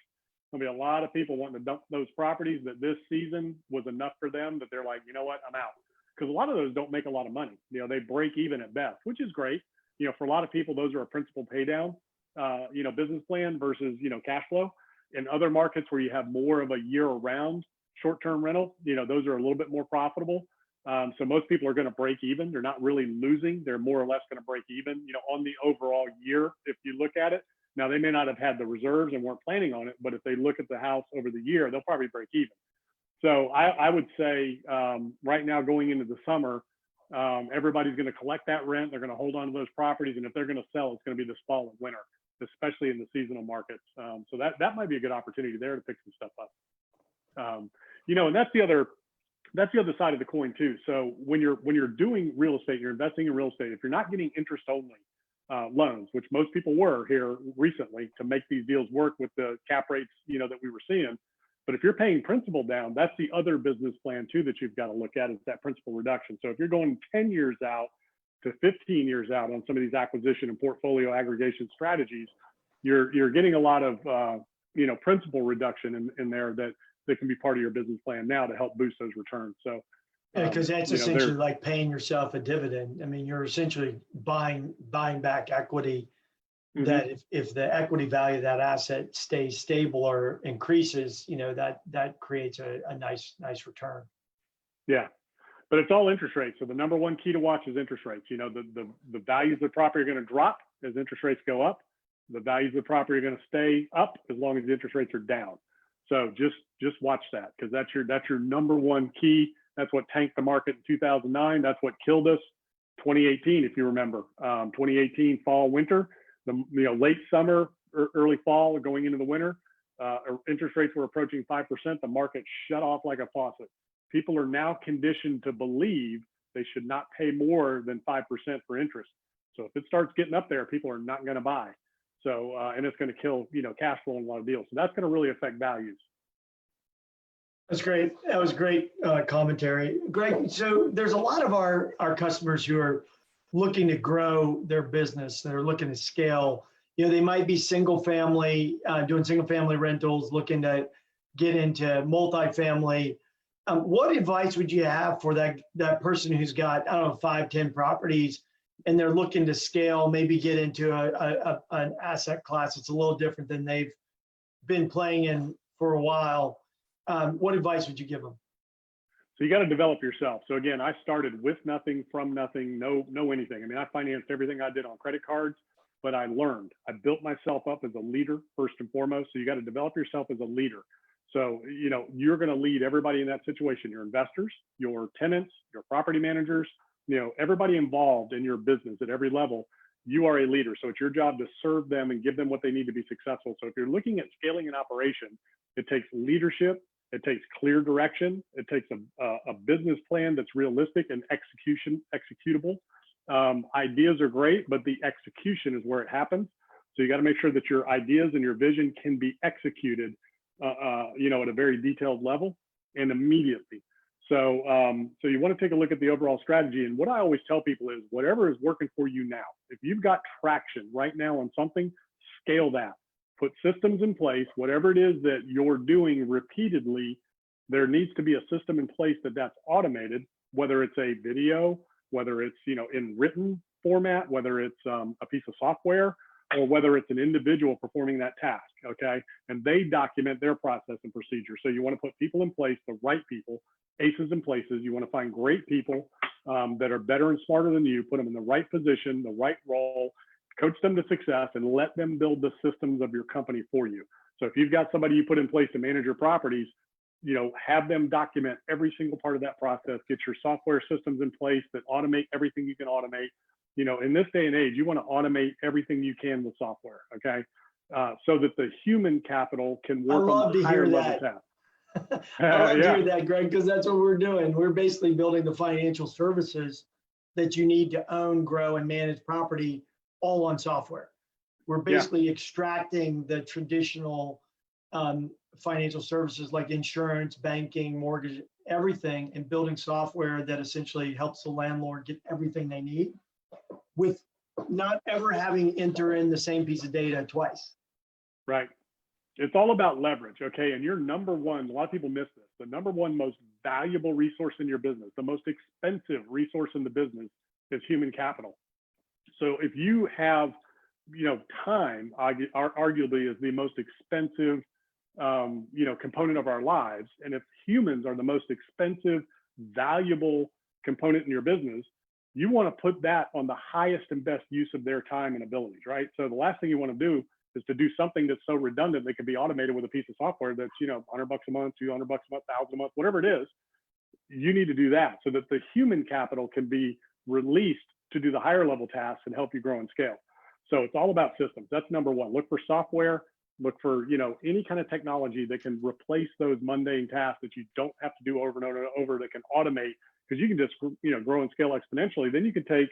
Speaker 2: There'll be a lot of people wanting to dump those properties that this season was enough for them that they're like, you know what, I'm out. Because a lot of those don't make a lot of money. They break even at best, which is great. For a lot of people, those are a principal pay down, business plan versus, cash flow. In other markets where you have more of a year-round short-term rental, those are a little bit more profitable. So most people are going to break even. They're not really losing. They're more or less going to break even, on the overall year, if you look at it. Now, they may not have had the reserves and weren't planning on it, but if they look at the house over the year, they'll probably break even. So I would say right now going into the summer, everybody's going to collect that rent. They're going to hold on to those properties. And if they're going to sell, it's going to be this fall and winter, especially in the seasonal markets. So that might be a good opportunity there to pick some stuff up. And that's the other side of the coin too. So when you're doing real estate, you're investing in real estate, if you're not getting interest only loans, which most people were here recently to make these deals work with the cap rates, that we were seeing. But if you're paying principal down, that's the other business plan too that you've got to look at, is that principal reduction. So if you're going 10 years out to 15 years out on some of these acquisition and portfolio aggregation strategies, you're getting a lot of principal reduction in there that can be part of your business plan now to help boost those returns. So
Speaker 3: because that's essentially like paying yourself a dividend. I mean, you're essentially buying back equity. Mm-hmm. That if the equity value of that asset stays stable or increases, that creates a nice return.
Speaker 2: Yeah, but it's all interest rates. So the number one key to watch is interest rates. The values of the property are going to drop as interest rates go up. The values of the property are going to stay up as long as the interest rates are down. So just watch that, because that's your number one key. That's what tanked the market in 2009. That's what killed us 2018, if you remember. 2018 fall, winter, the late summer, early fall, going into the winter, interest rates were approaching 5%. The market shut off like a faucet. People are now conditioned to believe they should not pay more than 5% for interest. So if it starts getting up there, people are not going to buy. So and it's going to kill cash flow in a lot of deals. So that's going to really affect values.
Speaker 3: That's great. That was great commentary, Greg. So there's a lot of our customers who are looking to grow their business. They're looking to scale. They might be single family, doing single family rentals, looking to get into multifamily. What advice would you have for that person who's got, 5, 10 properties, and they're looking to scale, maybe get into an asset class that's a little different than they've been playing in for a while? What advice would you give them?
Speaker 2: So you got to develop yourself. So again, I started with nothing, from nothing, no anything. I mean, I financed everything I did on credit cards, but I learned. I built myself up as a leader first and foremost. So you got to develop yourself as a leader. So, you're going to lead everybody in that situation, your investors, your tenants, your property managers, everybody involved in your business at every level. You are a leader. So it's your job to serve them and give them what they need to be successful. So if you're looking at scaling an operation, it takes leadership. It takes clear direction. It takes a business plan that's realistic and executable. Ideas are great, but the execution is where it happens. So you got to make sure that your ideas and your vision can be executed, at a very detailed level and immediately. So you want to take a look at the overall strategy. And what I always tell people is whatever is working for you now, if you've got traction right now on something, scale that. Put systems in place, whatever it is that you're doing repeatedly, there needs to be a system in place that's automated, whether it's a video, whether it's, in written format, whether it's a piece of software, or whether it's an individual performing that task, okay? And they document their process and procedure. So you want to put people in place, the right people, aces in places. You want to find great people that are better and smarter than you, put them in the right position, the right role, coach them to success, and let them build the systems of your company for you. So if you've got somebody you put in place to manage your properties, have them document every single part of that process, get your software systems in place that automate everything you can automate. In this day and age, you want to automate everything you can with software, okay? So that the human capital can work on the higher level tasks.
Speaker 3: I love to hear that, Greg, because that's what we're doing. We're basically building the financial services that you need to own, grow, and manage property all on software. We're basically extracting the traditional financial services like insurance, banking, mortgage, everything, and building software that essentially helps the landlord get everything they need with not ever having enter in the same piece of data twice.
Speaker 2: Right. It's all about leverage, okay? And your number one, a lot of people miss this, the number one most valuable resource in your business, the most expensive resource in the business is human capital. So if you have, time, arguably is the most expensive, component of our lives. And if humans are the most expensive, valuable component in your business, you want to put that on the highest and best use of their time and abilities, right? So the last thing you want to do is to do something that's so redundant that can be automated with a piece of software that's, $100 a month, $200 a month, $1,000 a month, whatever it is. You need to do that so that the human capital can be released to do the higher level tasks and help you grow and scale. So it's all about systems. That's number one. Look for software, look for, any kind of technology that can replace those mundane tasks that you don't have to do over and over and over, that can automate, because you can just, grow and scale exponentially. Then you can take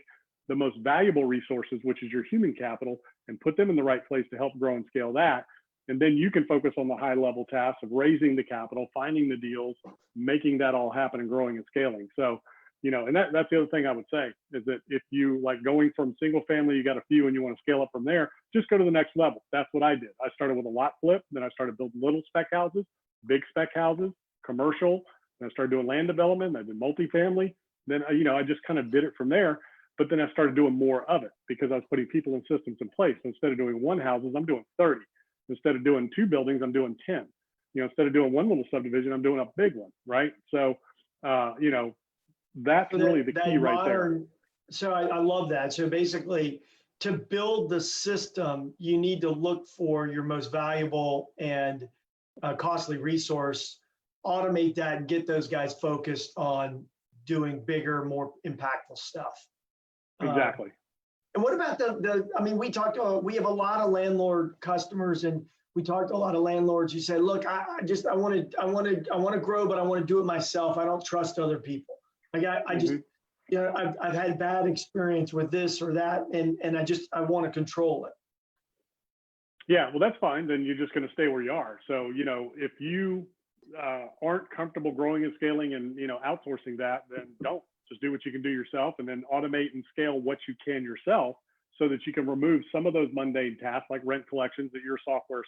Speaker 2: the most valuable resources, which is your human capital, and put them in the right place to help grow and scale that. And then you can focus on the high level tasks of raising the capital, finding the deals, making that all happen and growing and scaling. So, and that's the other thing I would say is that if you like going from single family, you got a few and you want to scale up from there, just go to the next level. That's what I did. I started with a lot flip. Then I started building little spec houses, big spec houses, commercial. Then I started doing land development. I did multifamily. Then, I just kind of did it from there. But then I started doing more of it because I was putting people and systems in place. So instead of doing one houses, I'm doing 30. Instead of doing 2 buildings, I'm doing 10. Instead of doing one little subdivision, I'm doing a big one, right? So, that's really the key right there.
Speaker 3: So I love that. So basically, to build the system, you need to look for your most valuable and costly resource, automate that, and get those guys focused on doing bigger, more impactful stuff.
Speaker 2: Exactly.
Speaker 3: And what about we have a lot of landlord customers, and we talked to a lot of landlords who say, look, I want to grow, but I want to do it myself. I don't trust other people. Like I just, I've had bad experience with this or that, and I want to control it.
Speaker 2: Yeah, well, that's fine. Then you're just going to stay where you are. So, if you aren't comfortable growing and scaling and, outsourcing that, then don't. Just do what you can do yourself, and then automate and scale what you can yourself so that you can remove some of those mundane tasks like rent collections that your software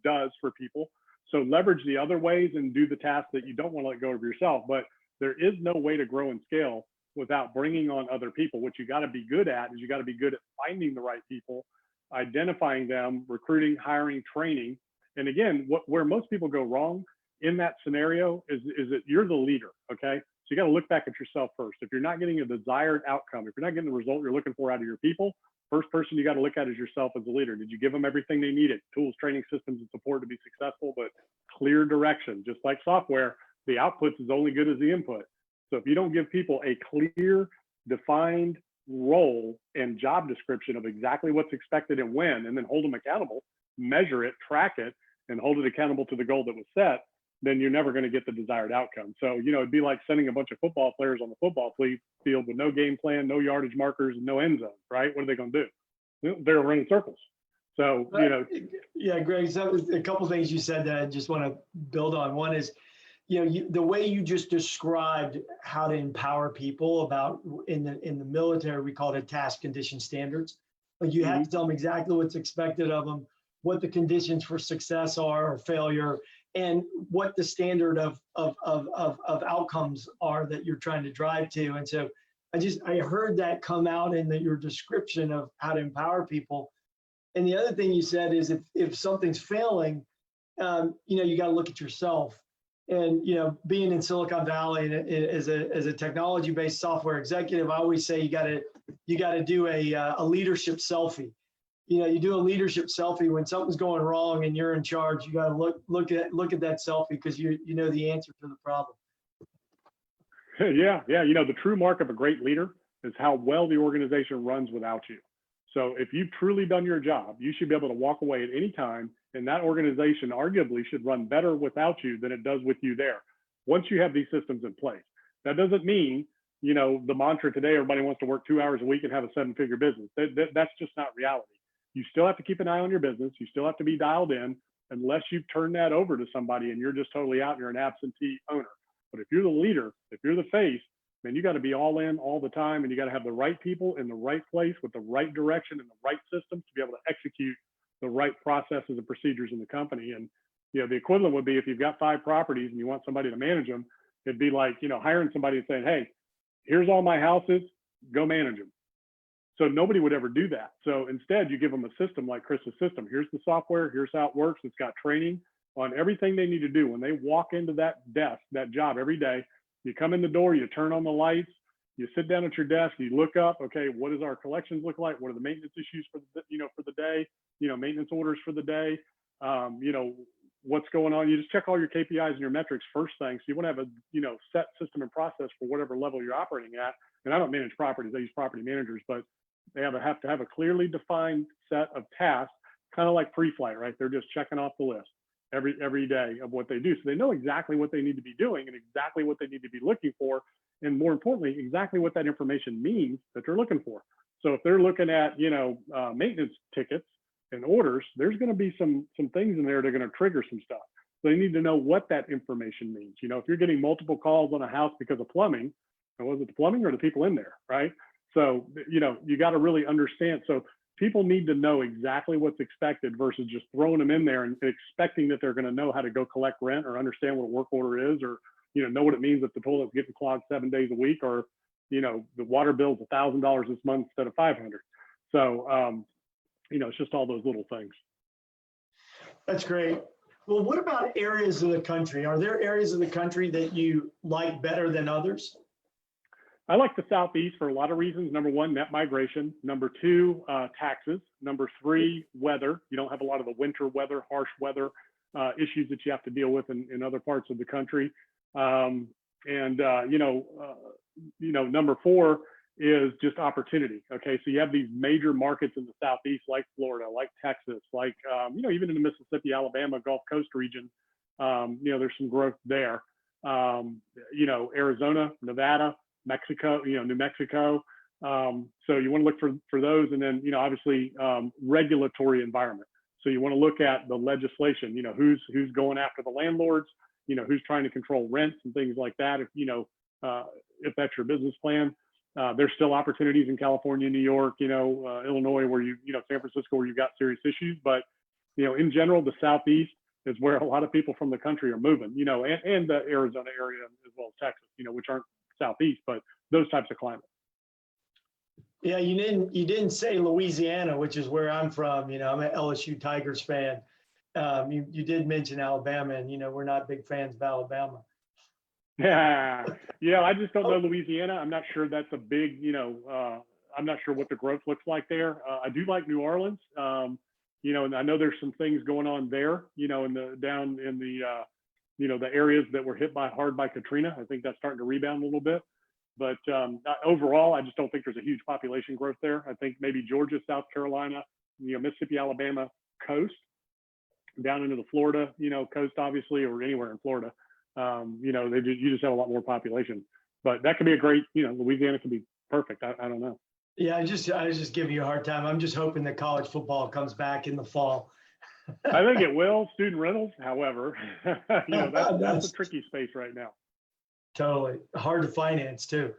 Speaker 2: does for people. So leverage the other ways and do the tasks that you don't want to let go of yourself. But there is no way to grow and scale without bringing on other people. What you got to be good at is you got to be good at finding the right people, identifying them, recruiting, hiring, training. And again, where most people go wrong in that scenario is that you're the leader, okay? So you got to look back at yourself first. If you're not getting a desired outcome, if you're not getting the result you're looking for out of your people, first person you got to look at is yourself as a leader. Did you give them everything they needed? Tools, training, systems, and support to be successful, but clear direction. Just like software, the outputs is only good as the input. So if you don't give people a clear, defined role and job description of exactly what's expected and when, and then hold them accountable, measure it, track it, and hold it accountable to the goal that was set, then you're never going to get the desired outcome. So, it'd be like sending a bunch of football players on the football field with no game plan, no yardage markers, and no end zone, right? What are they going to do? They're running circles. So,
Speaker 3: Yeah, Greg, so a couple of things you said that I just want to build on. One is, the way you just described how to empower people about in the military, we call it task condition standards. Like you have to tell them exactly what's expected of them, what the conditions for success are or failure, and what the standard of outcomes are that you're trying to drive to. And so I heard that come out in your description of how to empower people. And the other thing you said is if something's failing, you got to look at yourself. And being in Silicon Valley and as a technology-based software executive, I always say you got to do a leadership selfie. You do a leadership selfie when something's going wrong and you're in charge. You got to look at that selfie because you know the answer to the problem.
Speaker 2: Yeah. The true mark of a great leader is how well the organization runs without you. So if you've truly done your job, you should be able to walk away at any time, and that organization arguably should run better without you than it does with you there. Once you have these systems in place, that doesn't mean, the mantra today, everybody wants to work 2 hours a week and have a 7-figure business. That's just not reality. You still have to keep an eye on your business. You still have to be dialed in unless you've turned that over to somebody and you're just totally out and you're an absentee owner. But if you're the leader, if you're the face, man, you got to be all in all the time, and you got to have the right people in the right place with the right direction and the right systems to be able to execute the right processes and procedures in the company. And the equivalent would be if you've got 5 properties and you want somebody to manage them, it'd be like hiring somebody and saying, hey, here's all my houses, go manage them. So nobody would ever do that. So instead, you give them a system like Chris's system. Here's the software, here's how it works. It's got training on everything they need to do when they walk into that desk, that job every day. You come in the door, you turn on the lights, you sit down at your desk, you look up, okay, what does our collections look like? What are the maintenance issues for the day, maintenance orders for the day, what's going on? You just check all your KPIs and your metrics first thing. So you want to have a, set system and process for whatever level you're operating at. And I don't manage properties, I use property managers, but they have to have a clearly defined set of tasks, kind of like pre-flight, right? They're just checking off the list every day of what they do. So they know exactly what they need to be doing and exactly what they need to be looking for. And more importantly, exactly what that information means that they're looking for. So if they're looking at, maintenance tickets and orders, there's going to be some things in there that are going to trigger some stuff. So they need to know what that information means. If you're getting multiple calls on a house because of plumbing, was it the plumbing or the people in there, right? So, you got to really understand. So people need to know exactly what's expected versus just throwing them in there and expecting that they're going to know how to go collect rent or understand what a work order is, or, know what it means if the toilet's getting clogged 7 days a week, or, the water bill's $1,000 this month instead of 500. So, it's just all those little things.
Speaker 3: That's great. Well, what about areas of the country? Are there areas of the country that you like better than others?
Speaker 2: I like the Southeast for a lot of reasons. Number 1, net migration. Number 2, taxes. Number 3, weather. You don't have a lot of the winter weather, harsh weather issues that you have to deal with in other parts of the country. Number 4 is just opportunity. Okay, so you have these major markets in the Southeast, like Florida, like Texas, like even in the Mississippi, Alabama, Gulf Coast region. There's some growth there. Arizona, Nevada, Mexico, New Mexico. So you want to look for those, and then obviously regulatory environment. So you want to look at the legislation. Who's going after the landlords. Who's trying to control rents and things like that. If that's your business plan, there's still opportunities in California, New York, Illinois, where San Francisco, where you've got serious issues. But in general, the Southeast is where a lot of people from the country are moving. And the Arizona area as well as Texas, which aren't Southeast, but those types of climates.
Speaker 3: Yeah, you didn't say Louisiana, which is where I'm from. I'm an LSU Tigers fan. You did mention Alabama, and we're not big fans of Alabama.
Speaker 2: Yeah, I just don't know Louisiana. I'm not sure that's a big, I'm not sure what the growth looks like there. I do like New Orleans, and I know there's some things going on there, down in the areas that were hit hard by Katrina. I think that's starting to rebound a little bit. But overall, I just don't think there's a huge population growth there. I think maybe Georgia, South Carolina, Mississippi, Alabama coast, down into the Florida, coast, obviously, or anywhere in Florida. You just have a lot more population. But that could be a great, Louisiana could be perfect. I don't know.
Speaker 3: Yeah, I was just giving you a hard time. I'm just hoping that college football comes back in the fall.
Speaker 2: I think it will. Student rentals, however, that's a tricky space right now.
Speaker 3: Totally hard to finance too.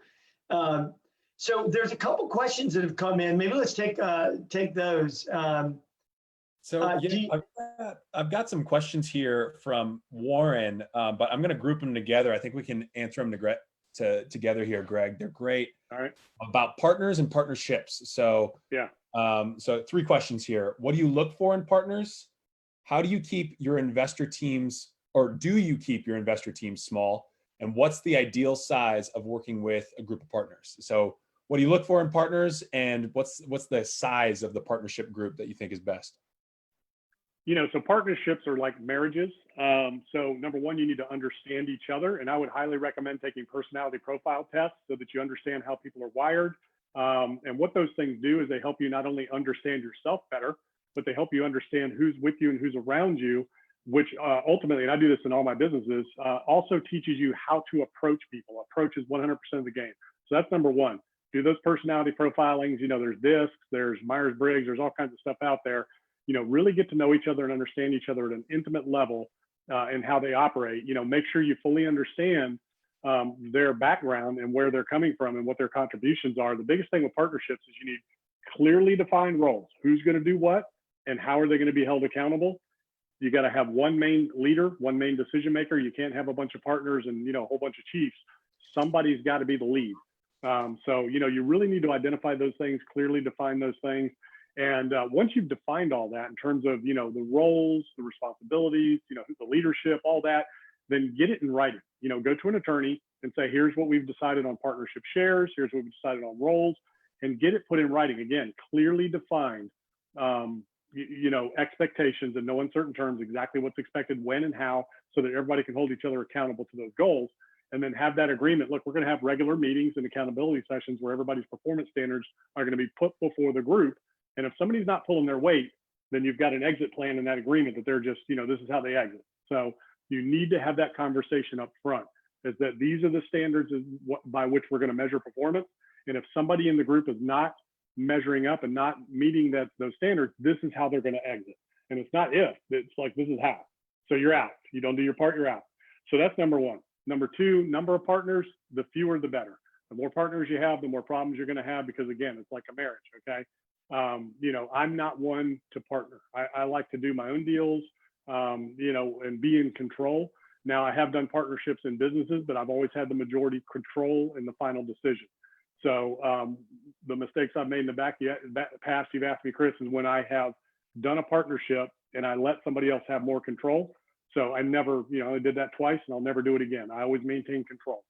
Speaker 3: So there's a couple questions that have come in. Maybe let's take those.
Speaker 1: So yeah,
Speaker 3: Do you-
Speaker 1: I've got some questions here from Warren, but I'm going to group them together. I think we can answer them together here, Greg. They're great.
Speaker 2: All right.
Speaker 1: About partners and partnerships. So
Speaker 2: Yeah.
Speaker 1: So 3 questions here. What do you look for in partners? How do you keep your investor teams, or do you keep your investor teams small? And what's the ideal size of working with a group of partners? So what do you look for in partners, and what's the size of the partnership group that you think is best?
Speaker 2: So partnerships are like marriages. So number one, you need to understand each other. And I would highly recommend taking personality profile tests so that you understand how people are wired. And what those things do is they help you not only understand yourself better, but they help you understand who's with you and who's around you, which ultimately, and I do this in all my businesses, also teaches you how to approach people. Approach is 100% of the game. So that's number one. Do those personality profilings. There's DISC, there's Myers-Briggs, there's all kinds of stuff out there. Really get to know each other and understand each other at an intimate level and how they operate. Make sure you fully understand their background and where they're coming from and what their contributions are. The biggest thing with partnerships is you need clearly defined roles. Who's going to do what and how are they going to be held accountable? You got to have one main leader, one main decision maker. You can't have a bunch of partners and a whole bunch of chiefs. Somebody's got to be the lead. So you really need to identify those things, clearly define those things. And once you've defined all that in terms of, the roles, the responsibilities, the leadership, all that, then get it in writing. Go to an attorney and say, here's what we've decided on partnership shares. Here's what we've decided on roles, and get it put in writing. Again, clearly defined, expectations in no uncertain terms, exactly what's expected, when and how, so that everybody can hold each other accountable to those goals. And then have that agreement. Look, we're going to have regular meetings and accountability sessions where everybody's performance standards are going to be put before the group. And if somebody's not pulling their weight, then you've got an exit plan in that agreement that they're just, this is how they exit. So you need to have that conversation up front, is that these are the standards by which we're going to measure performance. And if somebody in the group is not measuring up and not meeting those standards, this is how they're going to exit. And it's not if, it's like, this is how. So you're out. You don't do your part, you're out. So that's number one. Number two, number of partners, the fewer, the better. The more partners you have, the more problems you're going to have, because again, it's like a marriage. Okay. I'm not one to partner. I like to do my own deals, and be in control. Now, I have done partnerships in businesses, but I've always had the majority control in the final decision. So the mistakes I've made in the past, you've asked me, Chris, is when I have done a partnership and I let somebody else have more control. So I never, I did that twice, and I'll never do it again. I always maintain control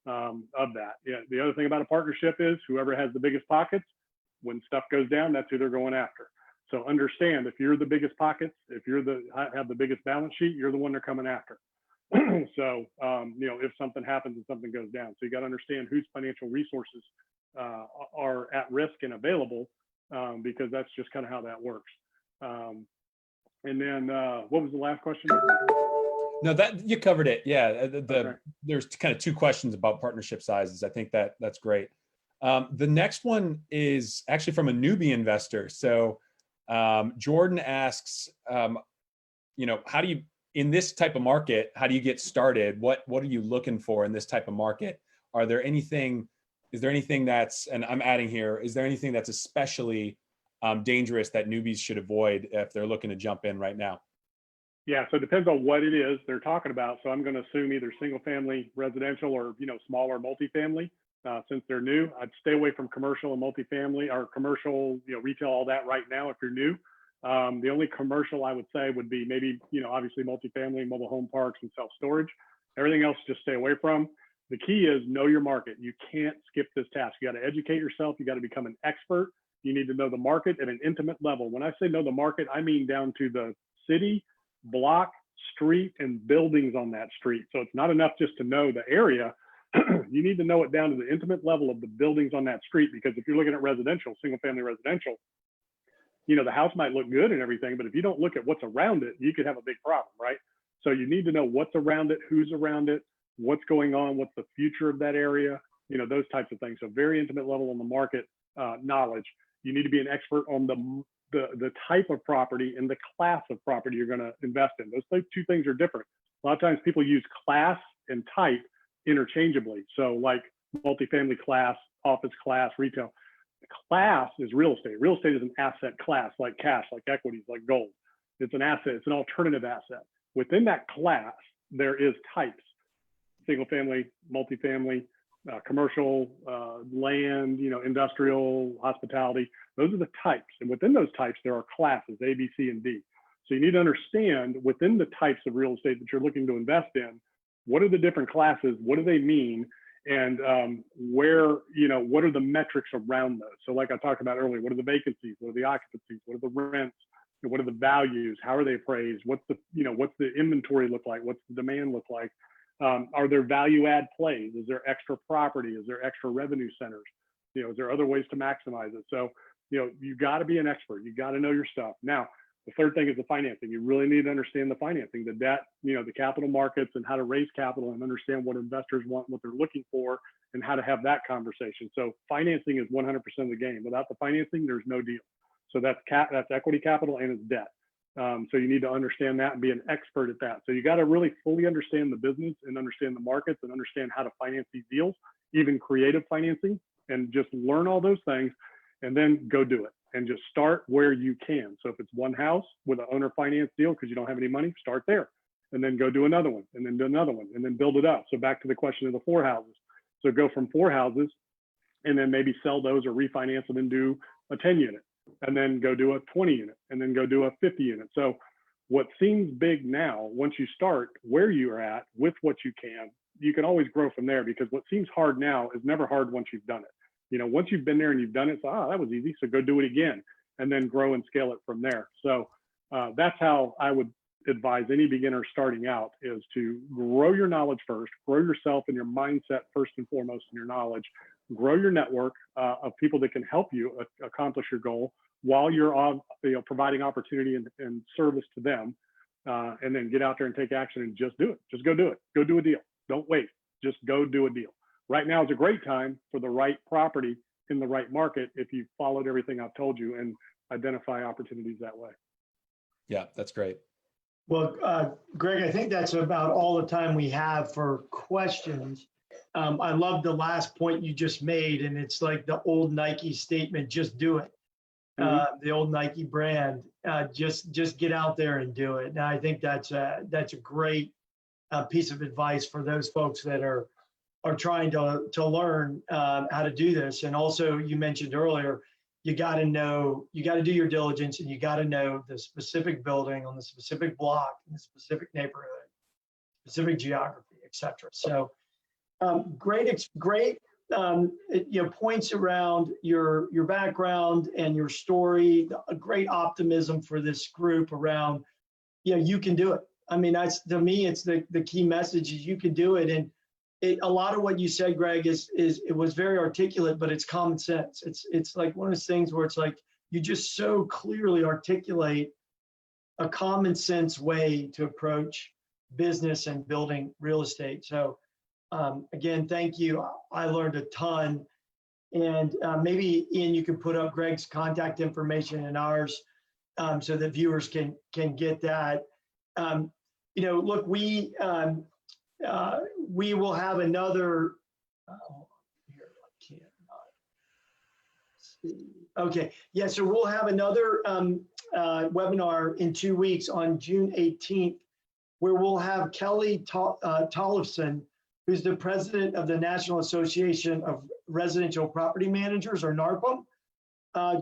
Speaker 2: of that. Yeah. The other thing about a partnership is whoever has the biggest pockets, when stuff goes down, that's who they're going after. So understand, if you're the biggest pockets, if you're have the biggest balance sheet, you're the one they're coming after. So, if something happens and something goes down, so you got to understand whose financial resources are at risk and available, because that's just kind of how that works. And then what was the last question?
Speaker 1: No, that you covered it. Yeah.
Speaker 2: Okay.
Speaker 1: There's kind of 2 questions about partnership sizes. I think that's great. The next one is actually from a newbie investor. So Jordan asks, how do you, in this type of market, how do you get started? What are you looking for in this type of market? Is there anything that's, and I'm adding here, is there anything that's especially dangerous that newbies should avoid if they're looking to jump in right now?
Speaker 2: Yeah, so it depends on what it is they're talking about. So I'm going to assume either single family residential or, smaller multifamily. Since they're new, I'd stay away from commercial and multifamily, or commercial, retail, all that right now if you're new. The only commercial I would say would be maybe, obviously multifamily, mobile home parks, and self-storage. Everything else, just stay away from. The key is know your market. You can't skip this task. You got to educate yourself. You got to become an expert. You need to know the market at an intimate level. When I say know the market, I mean down to the city, block, street, and buildings on that street. So it's not enough just to know the area. You need to know it down to the intimate level of the buildings on that street, because if you're looking at residential, single family residential, the house might look good and everything, but if you don't look at what's around it, you could have a big problem, right? So you need to know what's around it, who's around it, what's going on, what's the future of that area, those types of things. So very intimate level on the market knowledge. You need to be an expert on the type of property and the class of property you're going to invest in. Those 2 things are different. A lot of times people use class and type interchangeably. So like multifamily class, office class, retail. Class is real estate. Real estate is an asset class, like cash, like equities, like gold. It's an asset. It's an alternative asset. Within that class, there is types: single family, multifamily, commercial, land, industrial, hospitality. Those are the types. And within those types, there are classes, A, B, C, and D. So you need to understand within the types of real estate that you're looking to invest in, what are the different classes? What do they mean? And what are the metrics around those? So like I talked about earlier, what are the vacancies? What are the occupancies? What are the rents? What are the values? How are they appraised? What's the inventory look like? What's the demand look like? Are there value add plays? Is there extra property? Is there extra revenue centers? Is there other ways to maximize it? So, you got to be an expert. You got to know your stuff. Now, the third thing is the financing. You really need to understand the financing, the debt, the capital markets, and how to raise capital and understand what investors want, what they're looking for, and how to have that conversation. So financing is 100% of the game. Without the financing, there's no deal. So that's equity capital and it's debt. So you need to understand that and be an expert at that. So you got to really fully understand the business and understand the markets and understand how to finance these deals, even creative financing, and just learn all those things and then go do it. And just start where you can. So if it's one house with an owner finance deal because you don't have any money, start there, and then go do another one, and then do another one, and then build it up. So back to the question of the 4 houses. So go from 4 houses, and then maybe sell those or refinance them and do a 10 unit, and then go do a 20 unit, and then go do a 50 unit. So what seems big now, once you start where you are at with what you can always grow from there, because what seems hard now is never hard once you've done it. Once you've been there and you've done it, so, that was easy. So go do it again, and then grow and scale it from there. So that's how I would advise any beginner starting out, is to grow your knowledge first, grow yourself and your mindset first and foremost in your knowledge, grow your network of people that can help you accomplish your goal while you're on, providing opportunity and service to them, and then get out there and take action and just do it. Just go do it. Go do a deal. Don't wait. Just go do a deal. Right now is a great time for the right property in the right market if you followed everything I've told you and identify opportunities that way.
Speaker 1: Yeah, that's great.
Speaker 3: Well, Greg, I think that's about all the time we have for questions. I love the last point you just made, and it's like the old Nike statement, just do it. The old Nike brand, just get out there and do it. And I think that's a great piece of advice for those folks that are trying to learn how to do this. And also, you mentioned earlier, you got to do your diligence, and you got to know the specific building on the specific block, in the specific neighborhood, specific geography, et cetera. So great points around your background and your story, a great optimism for this group around, you can do it. I mean, to me, it's the key message is you can do it. And a lot of what you said, Greg, it was very articulate, but it's common sense. It's like one of those things where it's like you just so clearly articulate a common sense way to approach business and building real estate. So again, thank you. I learned a ton. And maybe, Ian, you can put up Greg's contact information and ours so that viewers can get that. Look, we will have another, here, I can't see. Okay, yeah, so we'll have another webinar in 2 weeks on June 18th, where we'll have Kelly Tollefson, who's the president of the National Association of Residential Property Managers, or NARPM,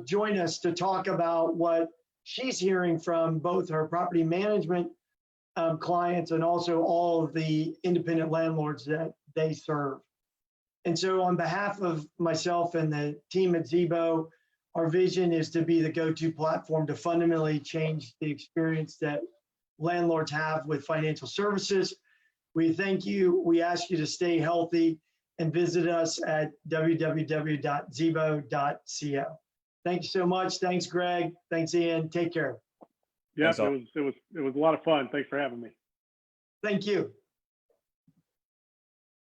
Speaker 3: join us to talk about what she's hearing from both her property management clients and also all of the independent landlords that they serve. And so on behalf of myself and the team at Zebo, our vision is to be the go-to platform to fundamentally change the experience that landlords have with financial services. We thank you. We ask you to stay healthy and visit us at www.zebo.co. Thank you so much. Thanks, Greg. Thanks, Ian. Take care.
Speaker 2: Yeah, it was a lot of fun. Thanks for having me.
Speaker 3: Thank you.